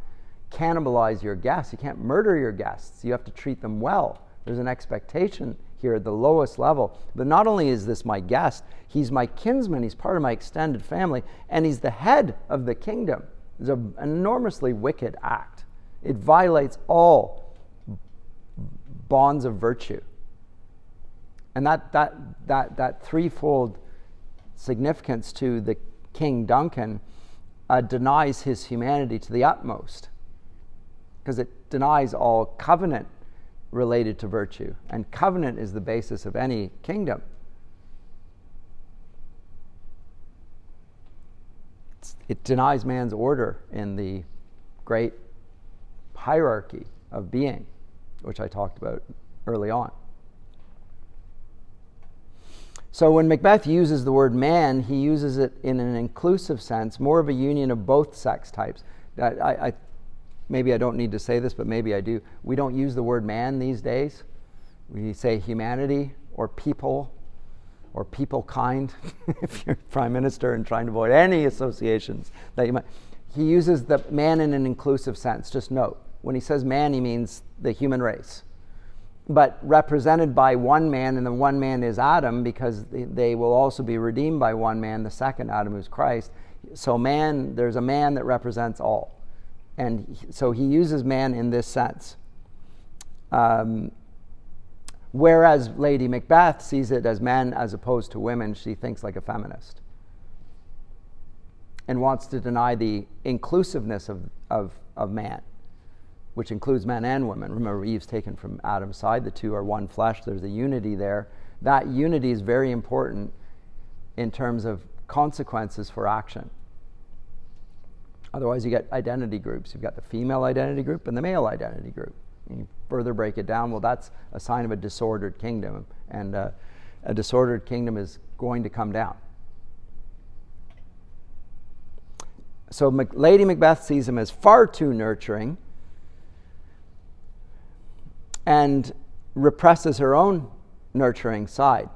cannibalize your guests. You can't murder your guests. You have to treat them well. There's an expectation here at the lowest level. But not only is this my guest, he's my kinsman, he's part of my extended family, and he's the head of the kingdom. It's an enormously wicked act. It violates all bonds of virtue. And that threefold significance to the King Duncan denies his humanity to the utmost, because it denies all covenant related to virtue, and covenant is the basis of any kingdom. It denies man's order in the great hierarchy of being, which I talked about early on. So when Macbeth uses the word man, he uses it in an inclusive sense, more of a union of both sex types. Maybe I don't need to say this, but maybe I do. We don't use the word man these days. We say humanity or people kind, if you're prime minister and trying to avoid any associations that you might. He uses the man in an inclusive sense. Just note, when he says man, he means the human race, but represented by one man, and the one man is Adam, because they will also be redeemed by one man, the second Adam, who's Christ. So man, there's a man that represents all. And so he uses man in this sense. Whereas Lady Macbeth sees it as men as opposed to women, she thinks like a feminist and wants to deny the inclusiveness of man, which includes men and women. Remember, Eve's taken from Adam's side. The two are one flesh. There's a unity there. That unity is very important in terms of consequences for action. Otherwise, you get identity groups. You've got the female identity group and the male identity group. And you further break it down, well, that's a sign of a disordered kingdom. And a disordered kingdom is going to come down. So Lady Macbeth sees him as far too nurturing and represses her own nurturing side.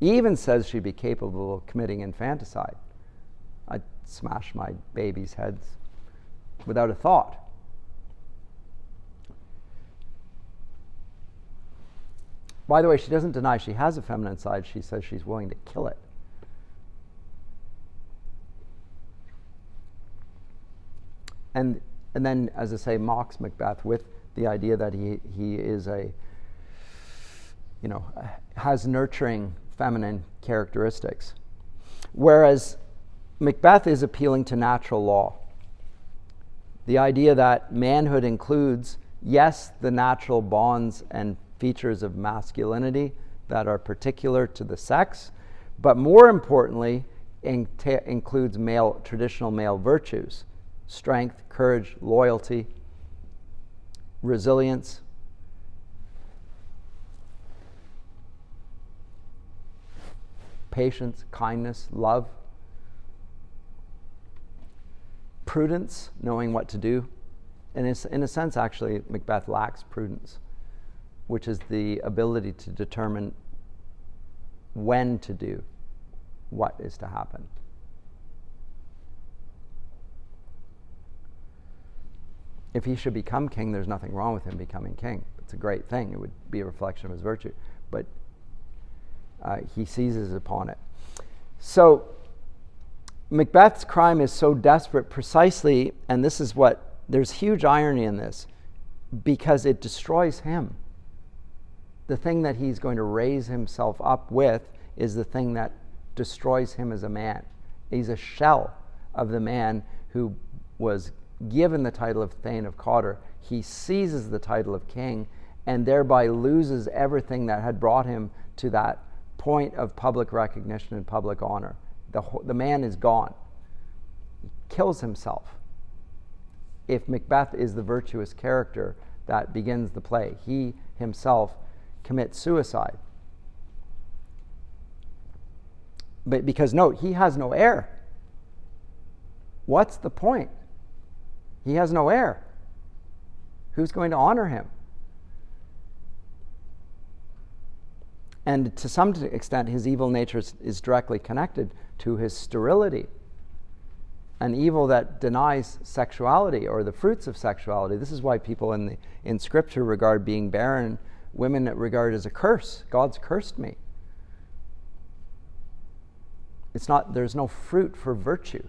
Even says she'd be capable of committing infanticide. I'd smash my babies' heads without a thought. By the way, she doesn't deny she has a feminine side. She says she's willing to kill it. And then, as I say, mocks Macbeth with the idea that he is has nurturing feminine characteristics. Whereas Macbeth is appealing to natural law. The idea that manhood includes, yes, the natural bonds and features of masculinity that are particular to the sex, but more importantly, includes traditional male virtues: strength, courage, loyalty, resilience, patience, kindness, love, prudence, knowing what to do. And in a sense, actually, Macbeth lacks prudence, which is the ability to determine when to do what is to happen. If he should become king, there's nothing wrong with him becoming king. It's a great thing. It would be a reflection of his virtue. But he seizes upon it. So Macbeth's crime is so desperate precisely, and this is what, there's huge irony in this, because it destroys him. The thing that he's going to raise himself up with is the thing that destroys him as a man. He's a shell of the man who was given the title of Thane of Cawdor. He seizes the title of king and thereby loses everything that had brought him to that point of public recognition and public honor. The man is gone. He kills himself. If Macbeth is the virtuous character that begins the play, he himself commits suicide. But because note, he has no heir. What's the point? He has no heir. Who's going to honor him? And to some extent, his evil nature is directly connected to his sterility, an evil that denies sexuality or the fruits of sexuality. This is why people in Scripture regard being barren women regard as a curse. God's cursed me. There's no fruit for virtue.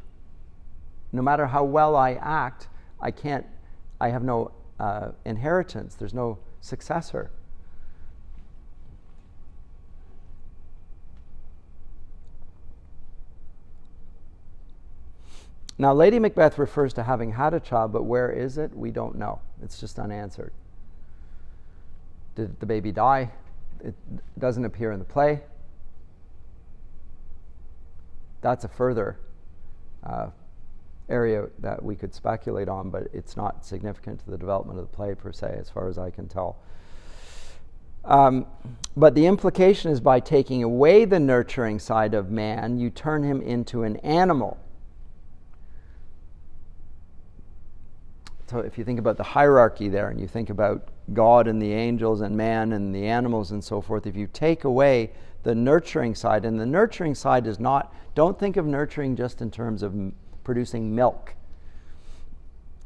No matter how well I act, I have no inheritance. There's no successor. Now, Lady Macbeth refers to having had a child, but where is it? We don't know. It's just unanswered. Did the baby die? It doesn't appear in the play. That's a further area that we could speculate on, but it's not significant to the development of the play per se, as far as I can tell. But the implication is by taking away the nurturing side of man, you turn him into an animal. So if you think about the hierarchy there, and you think about God and the angels and man and the animals and so forth, if you take away the nurturing side, and the nurturing side is not, don't think of nurturing just in terms of producing milk.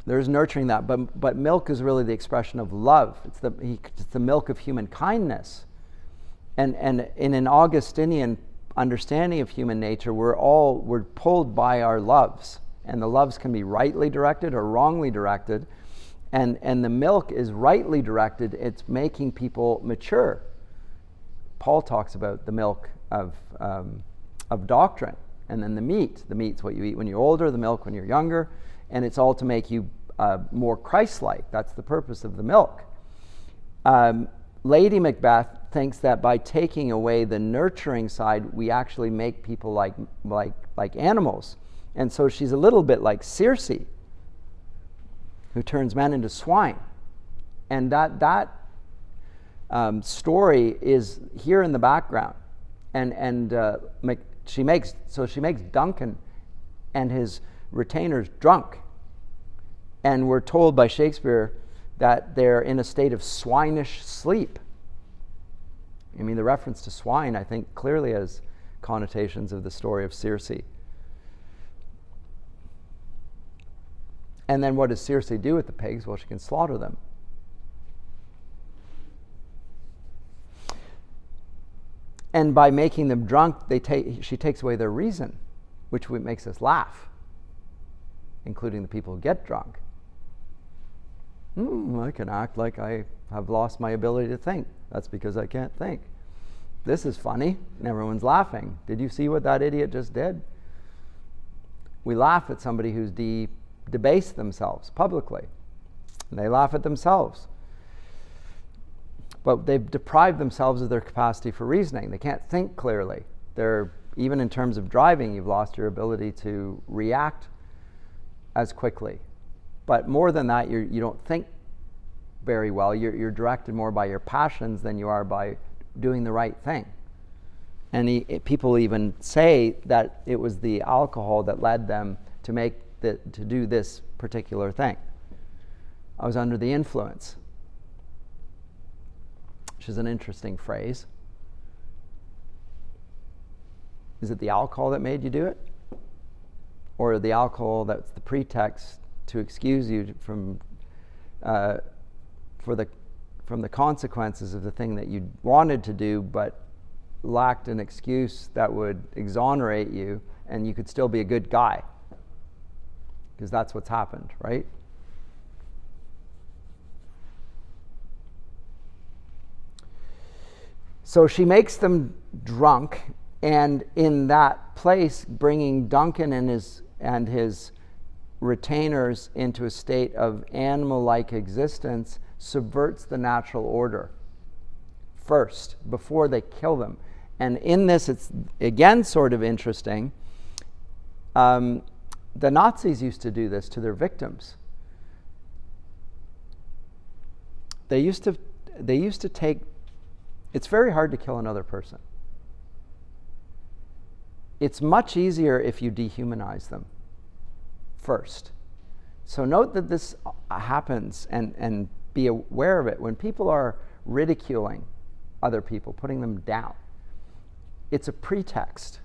There's nurturing that, but milk is really the expression of love. It's the milk of human kindness. And in an Augustinian understanding of human nature, we're pulled by our loves. And the loves can be rightly directed or wrongly directed. And the milk is rightly directed. It's making people mature. Paul talks about the milk of doctrine. And then the meat's what you eat when you're older, the milk when you're younger. And it's all to make you more Christ-like. That's the purpose of the milk. Lady Macbeth thinks that by taking away the nurturing side, we actually make people like animals. And so she's a little bit like Circe, who turns men into swine. And that story is here in the background. And she makes Duncan and his retainers drunk. And we're told by Shakespeare that they're in a state of swinish sleep. I mean, the reference to swine, I think, clearly has connotations of the story of Circe. And then what does Circe do with the pigs? Well, she can slaughter them. And by making them drunk, she takes away their reason, which makes us laugh, including the people who get drunk. I can act like I have lost my ability to think. That's because I can't think. This is funny, and everyone's laughing. Did you see what that idiot just did? We laugh at somebody who's debased themselves publicly. And they laugh at themselves. But they've deprived themselves of their capacity for reasoning. They can't think clearly. Even in terms of driving, you've lost your ability to react as quickly. But more than that, you don't think very well. You're directed more by your passions than you are by doing the right thing. And people even say that it was the alcohol that led them to do this particular thing. I was under the influence, which is an interesting phrase. Is it the alcohol that made you do it? Or the alcohol that's the pretext to excuse you from the consequences of the thing that you wanted to do but lacked an excuse that would exonerate you, and you could still be a good guy? Because that's what's happened, right? So she makes them drunk, and in that place, bringing Duncan and his retainers into a state of animal-like existence subverts the natural order first, before they kill them. And in this, it's again sort of interesting. The Nazis used to do this to their victims. They used to take. It's very hard to kill another person. It's much easier if you dehumanize them first. So note that this happens, and be aware of it. When people are ridiculing other people, putting them down, it's a pretext.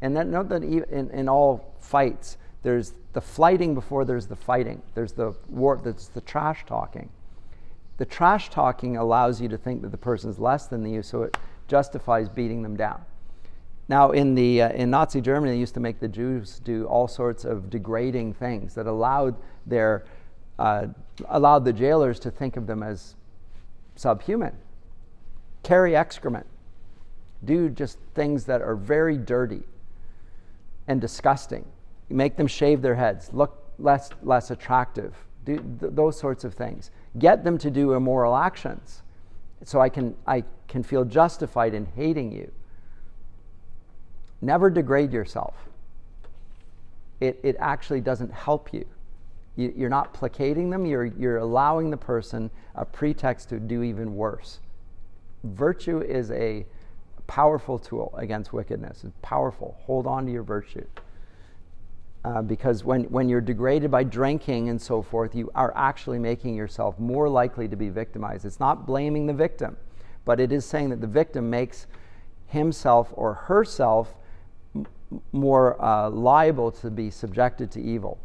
And then note that in all fights, there's the flighting before there's the fighting. There's the war, there's the trash talking. The trash talking allows you to think that the person's less than you, so it justifies beating them down. Now, in Nazi Germany, they used to make the Jews do all sorts of degrading things that allowed the jailers to think of them as subhuman. Carry excrement. Do just things that are very dirty and disgusting. Make them shave their heads, look less attractive. Do those sorts of things. Get them to do immoral actions, so I can feel justified in hating you. Never degrade yourself. It actually doesn't help you. You're not placating them. You're allowing the person a pretext to do even worse. Virtue is a powerful tool against wickedness. It's powerful. Hold on to your virtue. Because when you're degraded by drinking and so forth, you are actually making yourself more likely to be victimized. It's not blaming the victim, but it is saying that the victim makes himself or herself more liable to be subjected to evil.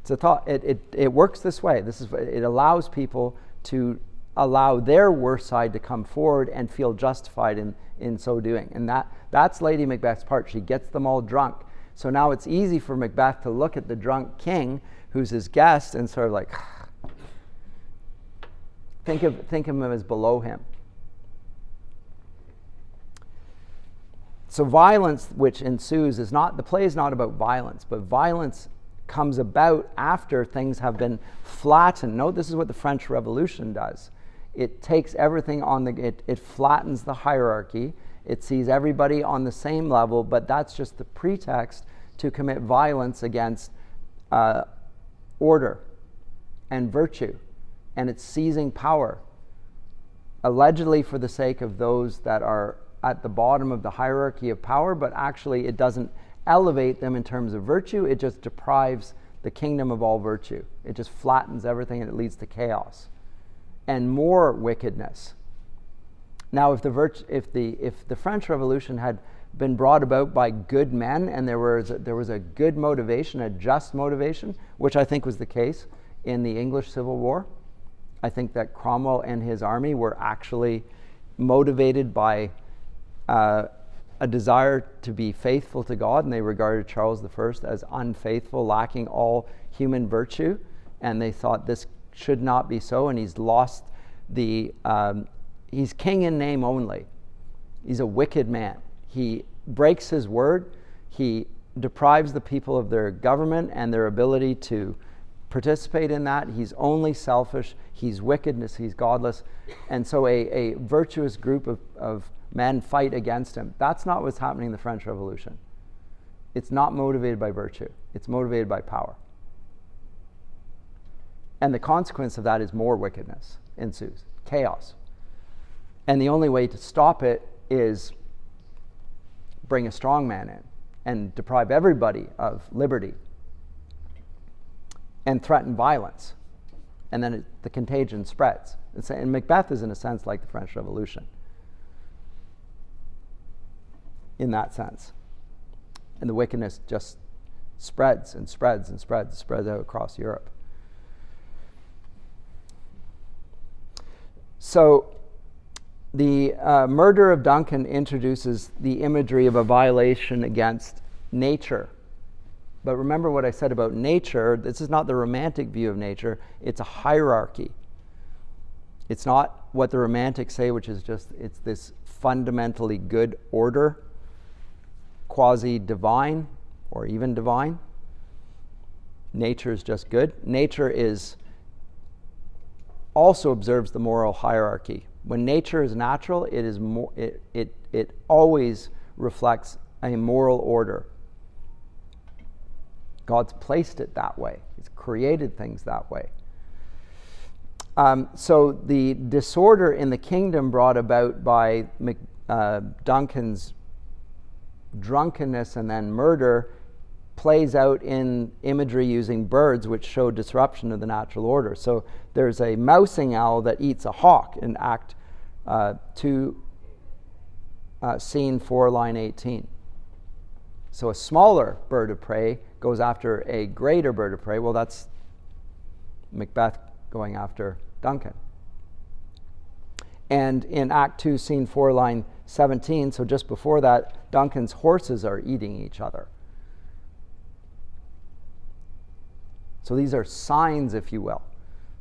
It's a thought. It works this way. It allows people to allow their worst side to come forward and feel justified in so doing. And that's Lady Macbeth's part. She gets them all drunk. So now it's easy for Macbeth to look at the drunk king, who's his guest, and sort of like think of him as below him. So violence which ensues is not, the play is not about violence, but violence comes about after things have been flattened. Note, this is what the French Revolution does. It takes everything it flattens the hierarchy. It sees everybody on the same level, but that's just the pretext to commit violence against order and virtue. And it's seizing power, allegedly for the sake of those that are at the bottom of the hierarchy of power, but actually it doesn't elevate them in terms of virtue. It just deprives the kingdom of all virtue. It just flattens everything, and it leads to chaos and more wickedness. Now, if the French Revolution had been brought about by good men, and there was a good motivation, a just motivation, which I think was the case in the English Civil War, I think that Cromwell and his army were actually motivated by a desire to be faithful to God, and they regarded Charles I as unfaithful, lacking all human virtue, and they thought this should not be so, and he's lost he's king in name only. He's a wicked man. He breaks his word. He deprives the people of their government and their ability to participate in that. He's only selfish. He's wickedness. He's godless. And so a virtuous group of men fight against him. That's not what's happening in the French Revolution. It's not motivated by virtue. It's motivated by power. And the consequence of that is more wickedness ensues, chaos. And the only way to stop it is bring a strong man in and deprive everybody of liberty and threaten violence. And then the contagion spreads. And Macbeth is, in a sense, like the French Revolution in that sense. And the wickedness just spreads and spreads and spreads out across Europe. So the murder of Duncan introduces the imagery of a violation against nature. But remember what I said about nature. This is not the romantic view of nature. It's a hierarchy. It's not what the romantics say, which is just, it's this fundamentally good order, quasi-divine or even divine. Nature is just good. Nature also observes the moral hierarchy. When nature is natural, it always reflects a moral order. God's placed it that way. He's created things that way. So the disorder in the kingdom brought about by Duncan's drunkenness and then murder plays out in imagery using birds, which show disruption of the natural order. So there's a mousing owl that eats a hawk in Act 2, Scene 4, line 18. So a smaller bird of prey goes after a greater bird of prey. Well, that's Macbeth going after Duncan. And in Act 2, Scene 4, line 17, so just before that, Duncan's horses are eating each other. So these are signs, if you will.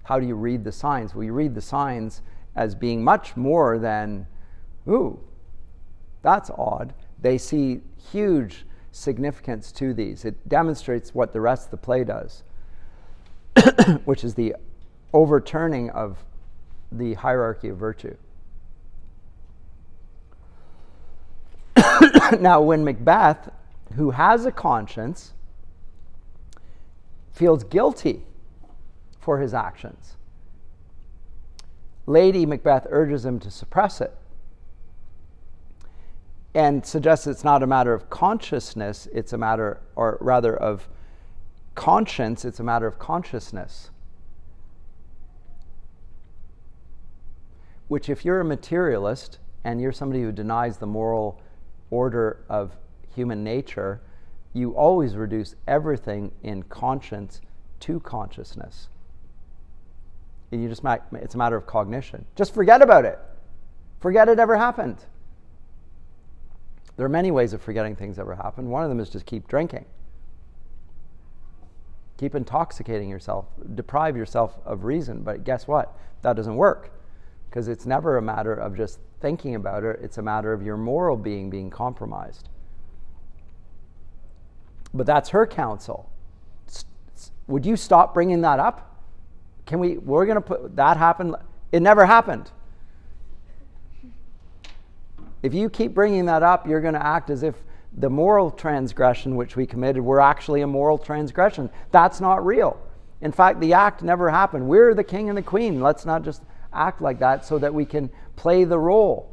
How do you read the signs? Well, you read the signs as being much more than, ooh, that's odd. They see huge significance to these. It demonstrates what the rest of the play does, which is the overturning of the hierarchy of virtue. Now, when Macbeth, who has a conscience, feels guilty for his actions, Lady Macbeth urges him to suppress it and suggests it's not a matter of consciousness, it's a matter, or rather of conscience, it's a matter of consciousness. Which, if you're a materialist and you're somebody who denies the moral order of human nature, you always reduce everything in conscience to consciousness. And you just it's a matter of cognition. Just forget about it. Forget it ever happened. There are many ways of forgetting things ever happened. One of them is just keep drinking. Keep intoxicating yourself. Deprive yourself of reason. But guess what? That doesn't work. Because it's never a matter of just thinking about it. It's a matter of your moral being compromised. But that's her counsel. Would you stop bringing that up? We're going to put that happened. It never happened. If you keep bringing that up, you're going to act as if the moral transgression which we committed were actually a moral transgression. That's not real. In fact, the act never happened. We're the king and the queen. Let's not just act like that so that we can play the role.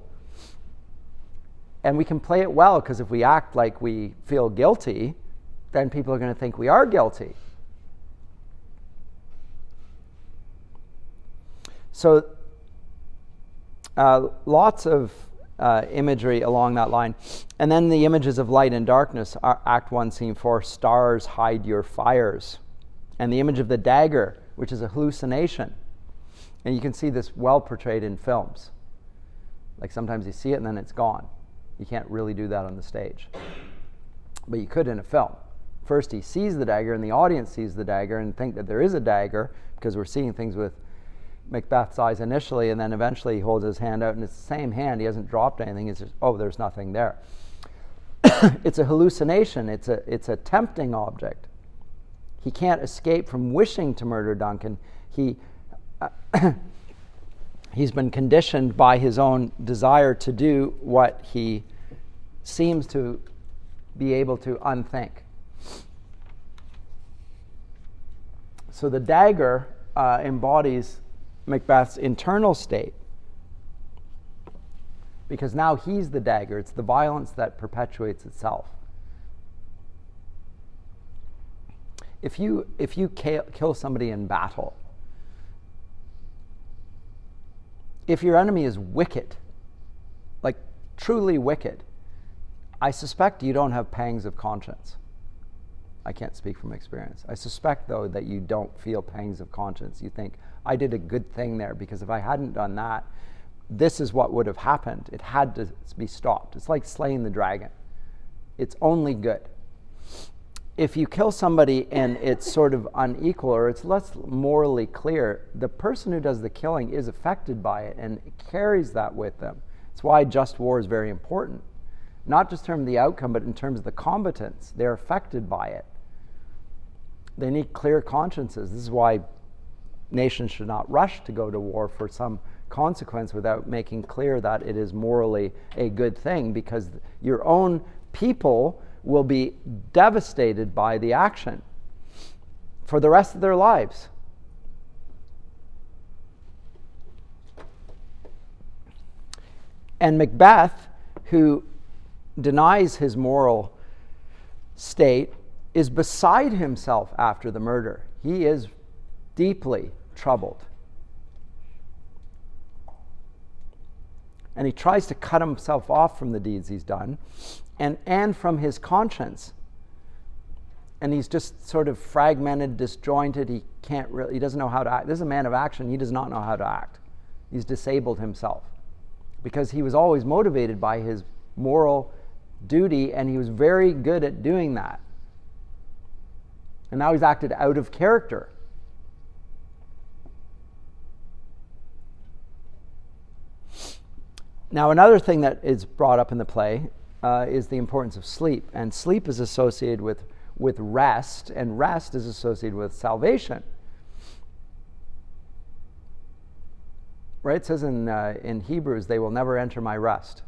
And we can play it well, because if we act like we feel guilty, then people are going to think we are guilty. So lots of imagery along that line. And then the images of light and darkness, Act 1, Scene 4, stars hide your fires. And the image of the dagger, which is a hallucination. And you can see this well portrayed in films. Like sometimes you see it and then it's gone. You can't really do that on the stage. But you could in a film. First he sees the dagger and the audience sees the dagger and think that there is a dagger, because we're seeing things with Macbeth's eyes initially, and then eventually he holds his hand out and it's the same hand. He hasn't dropped anything. It's just, oh, there's nothing there. It's a hallucination. It's a tempting object. He can't escape from wishing to murder Duncan. He's been conditioned by his own desire to do what he seems to be able to unthink. So the dagger embodies Macbeth's internal state, because now he's the dagger. It's the violence that perpetuates itself. If you kill somebody in battle, if your enemy is wicked, like truly wicked, I suspect you don't have pangs of conscience. I can't speak from experience. I suspect, though, that you don't feel pangs of conscience. You think, I did a good thing there, because if I hadn't done that, this is what would have happened. It had to be stopped. It's like slaying the dragon. It's only good. If you kill somebody and it's sort of unequal, or it's less morally clear, the person who does the killing is affected by it and carries that with them. It's why just war is very important. Not just in terms of the outcome, but in terms of the combatants. They're affected by it. They need clear consciences. This is why nations should not rush to go to war for some consequence without making clear that it is morally a good thing, because your own people will be devastated by the action for the rest of their lives. And Macbeth, who denies his moral state, is beside himself after the murder. He is deeply troubled. And he tries to cut himself off from the deeds he's done and from his conscience. And he's just sort of fragmented, disjointed. He doesn't know how to act. This is a man of action. He does not know how to act. He's disabled himself because he was always motivated by his moral duty, and he was very good at doing that. And now he's acted out of character. Now, another thing that is brought up in the play is the importance of sleep. And sleep is associated with rest, and rest is associated with salvation. Right? It says in Hebrews, they will never enter my rest.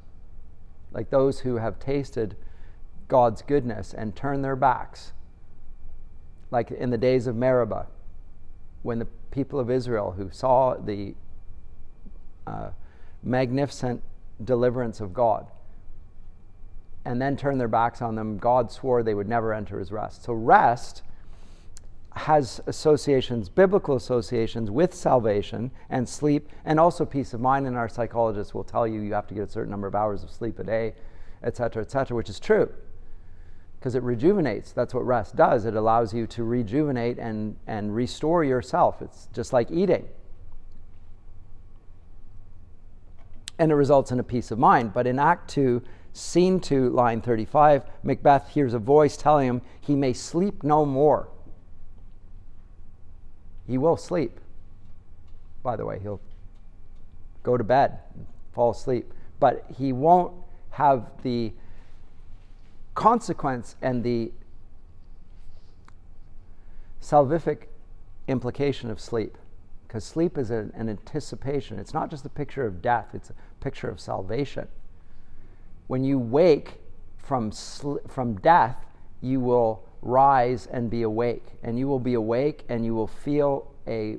Like those who have tasted God's goodness and turned their backs. Like in the days of Meribah, when the people of Israel who saw the magnificent deliverance of God and then turned their backs on them, God swore they would never enter his rest. So rest has associations, biblical associations with salvation and sleep, and also peace of mind. And our psychologists will tell you have to get a certain number of hours of sleep a day, etc., which is true, because it rejuvenates. That's what rest does. It allows you to rejuvenate and restore yourself. It's just like eating. And it results in a peace of mind. But in Act 2, Scene 2, line 35, Macbeth hears a voice telling him he may sleep no more. He will sleep. By the way, he'll go to bed, fall asleep. But he won't have the consequence and the salvific implication of sleep. Because sleep is an anticipation. It's not just a picture of death, it's a picture of salvation. When you wake from death, you will rise and be awake. And you will be awake and you will feel a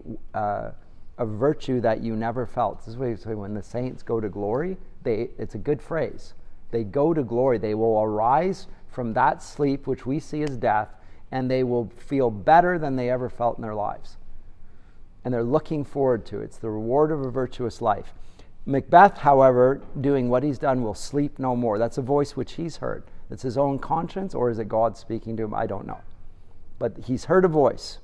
virtue that you never felt. This is what you say when the saints go to glory. It's a good phrase. They go to glory. They will arise from that sleep, which we see as death, and they will feel better than they ever felt in their lives. And they're looking forward to it. It's the reward of a virtuous life. Macbeth, however, doing what he's done, will sleep no more. That's a voice which he's heard. It's his own conscience, or is it God speaking to him? I don't know. But he's heard a voice.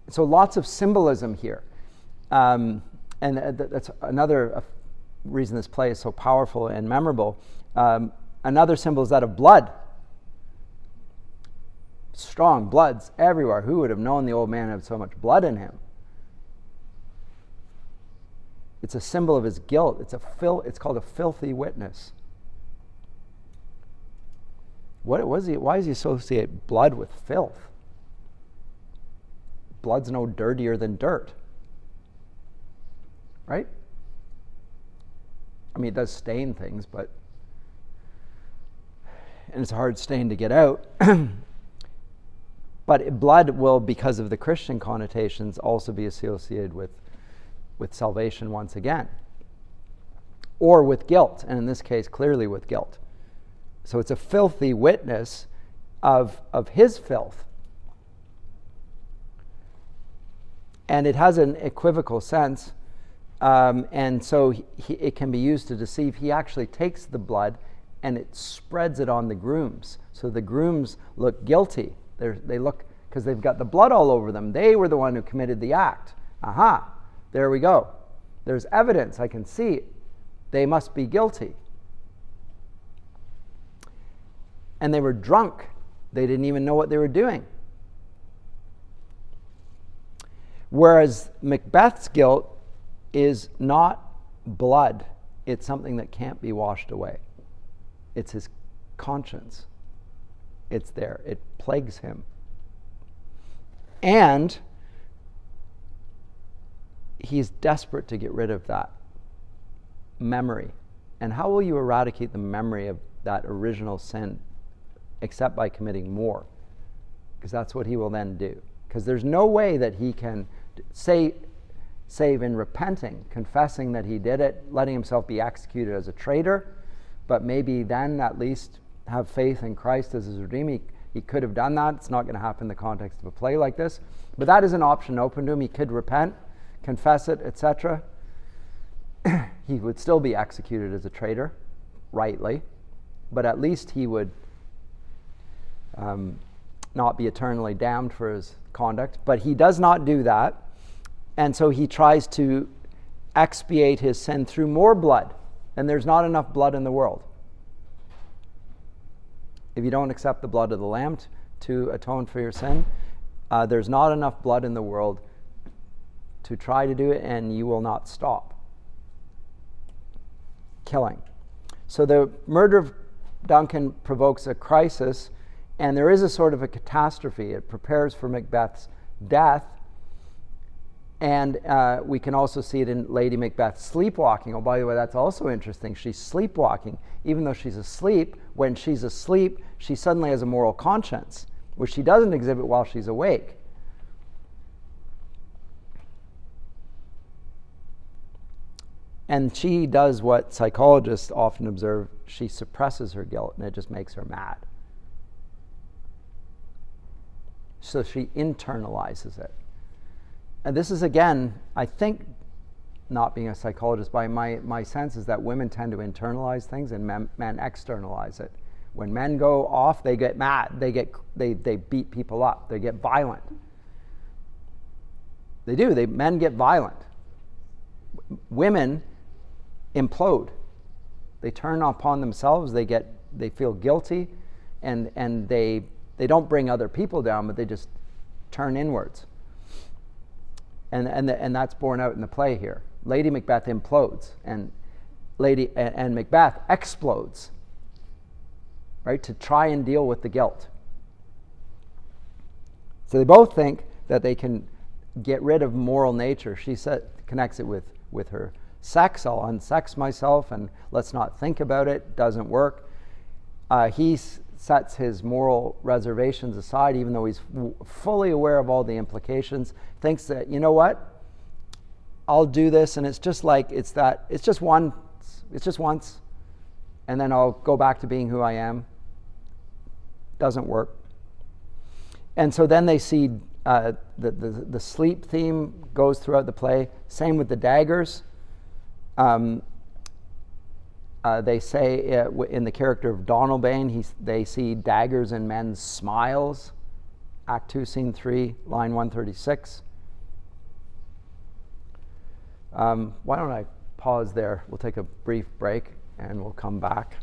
So lots of symbolism here. And that's another reason this play is so powerful and memorable. Another symbol is that of blood. Strong bloods everywhere. Who would have known the old man had so much blood in him? It's a symbol of his guilt. It's called a filthy witness. Why does he associate blood with filth? Blood's no dirtier than dirt. Right? I mean, it does stain things, and it's a hard stain to get out. But blood will, because of the Christian connotations, also be associated with salvation once again. Or with guilt, and in this case, clearly with guilt. So it's a filthy witness of his filth. And it has an equivocal sense, and so it can be used to deceive. He actually takes the blood and it spreads it on the grooms. So the grooms look guilty. They look, because they've got the blood all over them. They were the one who committed the act. Aha, there we go. There's evidence. I can see it. They must be guilty. And they were drunk. They didn't even know what they were doing. Whereas Macbeth's guilt is not blood. It's something that can't be washed away. It's his conscience. It's there. It plagues him. And he's desperate to get rid of that memory. And how will you eradicate the memory of that original sin except by committing more? Because that's what he will then do. Because there's no way that he can save in repenting, confessing that he did it, letting himself be executed as a traitor, but maybe then at least have faith in Christ as his Redeemer. He could have done that. It's not going to happen in the context of a play like this. But that is an option open to him. He could repent, confess it, etc. He would still be executed as a traitor, rightly. But at least he would not be eternally damned for his conduct. But he does not do that. And so he tries to expiate his sin through more blood. And there's not enough blood in the world. If you don't accept the blood of the Lamb to atone for your sin, there's not enough blood in the world to try to do it, and you will not stop killing. So the murder of Duncan provokes a crisis, and there is a sort of a catastrophe. It prepares for Macbeth's death, and we can also see it in Lady Macbeth sleepwalking. Oh, by the way, that's also interesting. She's sleepwalking. Even though she's asleep, when she's asleep, she suddenly has a moral conscience, which she doesn't exhibit while she's awake. And she does what psychologists often observe. She suppresses her guilt, and it just makes her mad. So she internalizes it. And this is, again, I think, not being a psychologist, but my sense is that women tend to internalize things and men externalize it. When men go off, they get mad. They beat people up. They get violent. They do. Men get violent. Women implode. They turn upon themselves. They feel guilty, and they don't bring other people down, but they just turn inwards. And that's borne out in the play here. Lady Macbeth implodes, and Macbeth explodes, right, to try and deal with the guilt. So they both think that they can get rid of moral nature. She connects it with her sex. I'll unsex myself, and let's not think about it. Doesn't work. He sets his moral reservations aside, even though he's fully aware of all the implications. Thinks that, you know what, I'll do this, and it's just once, and then I'll go back to being who I am. Doesn't work. And so then they see the sleep theme goes throughout the play. Same with the daggers. They say in the character of Donalbain, they see daggers in men's smiles. Act 2, Scene 3, line 136. Why don't I pause there? We'll take a brief break, and we'll come back.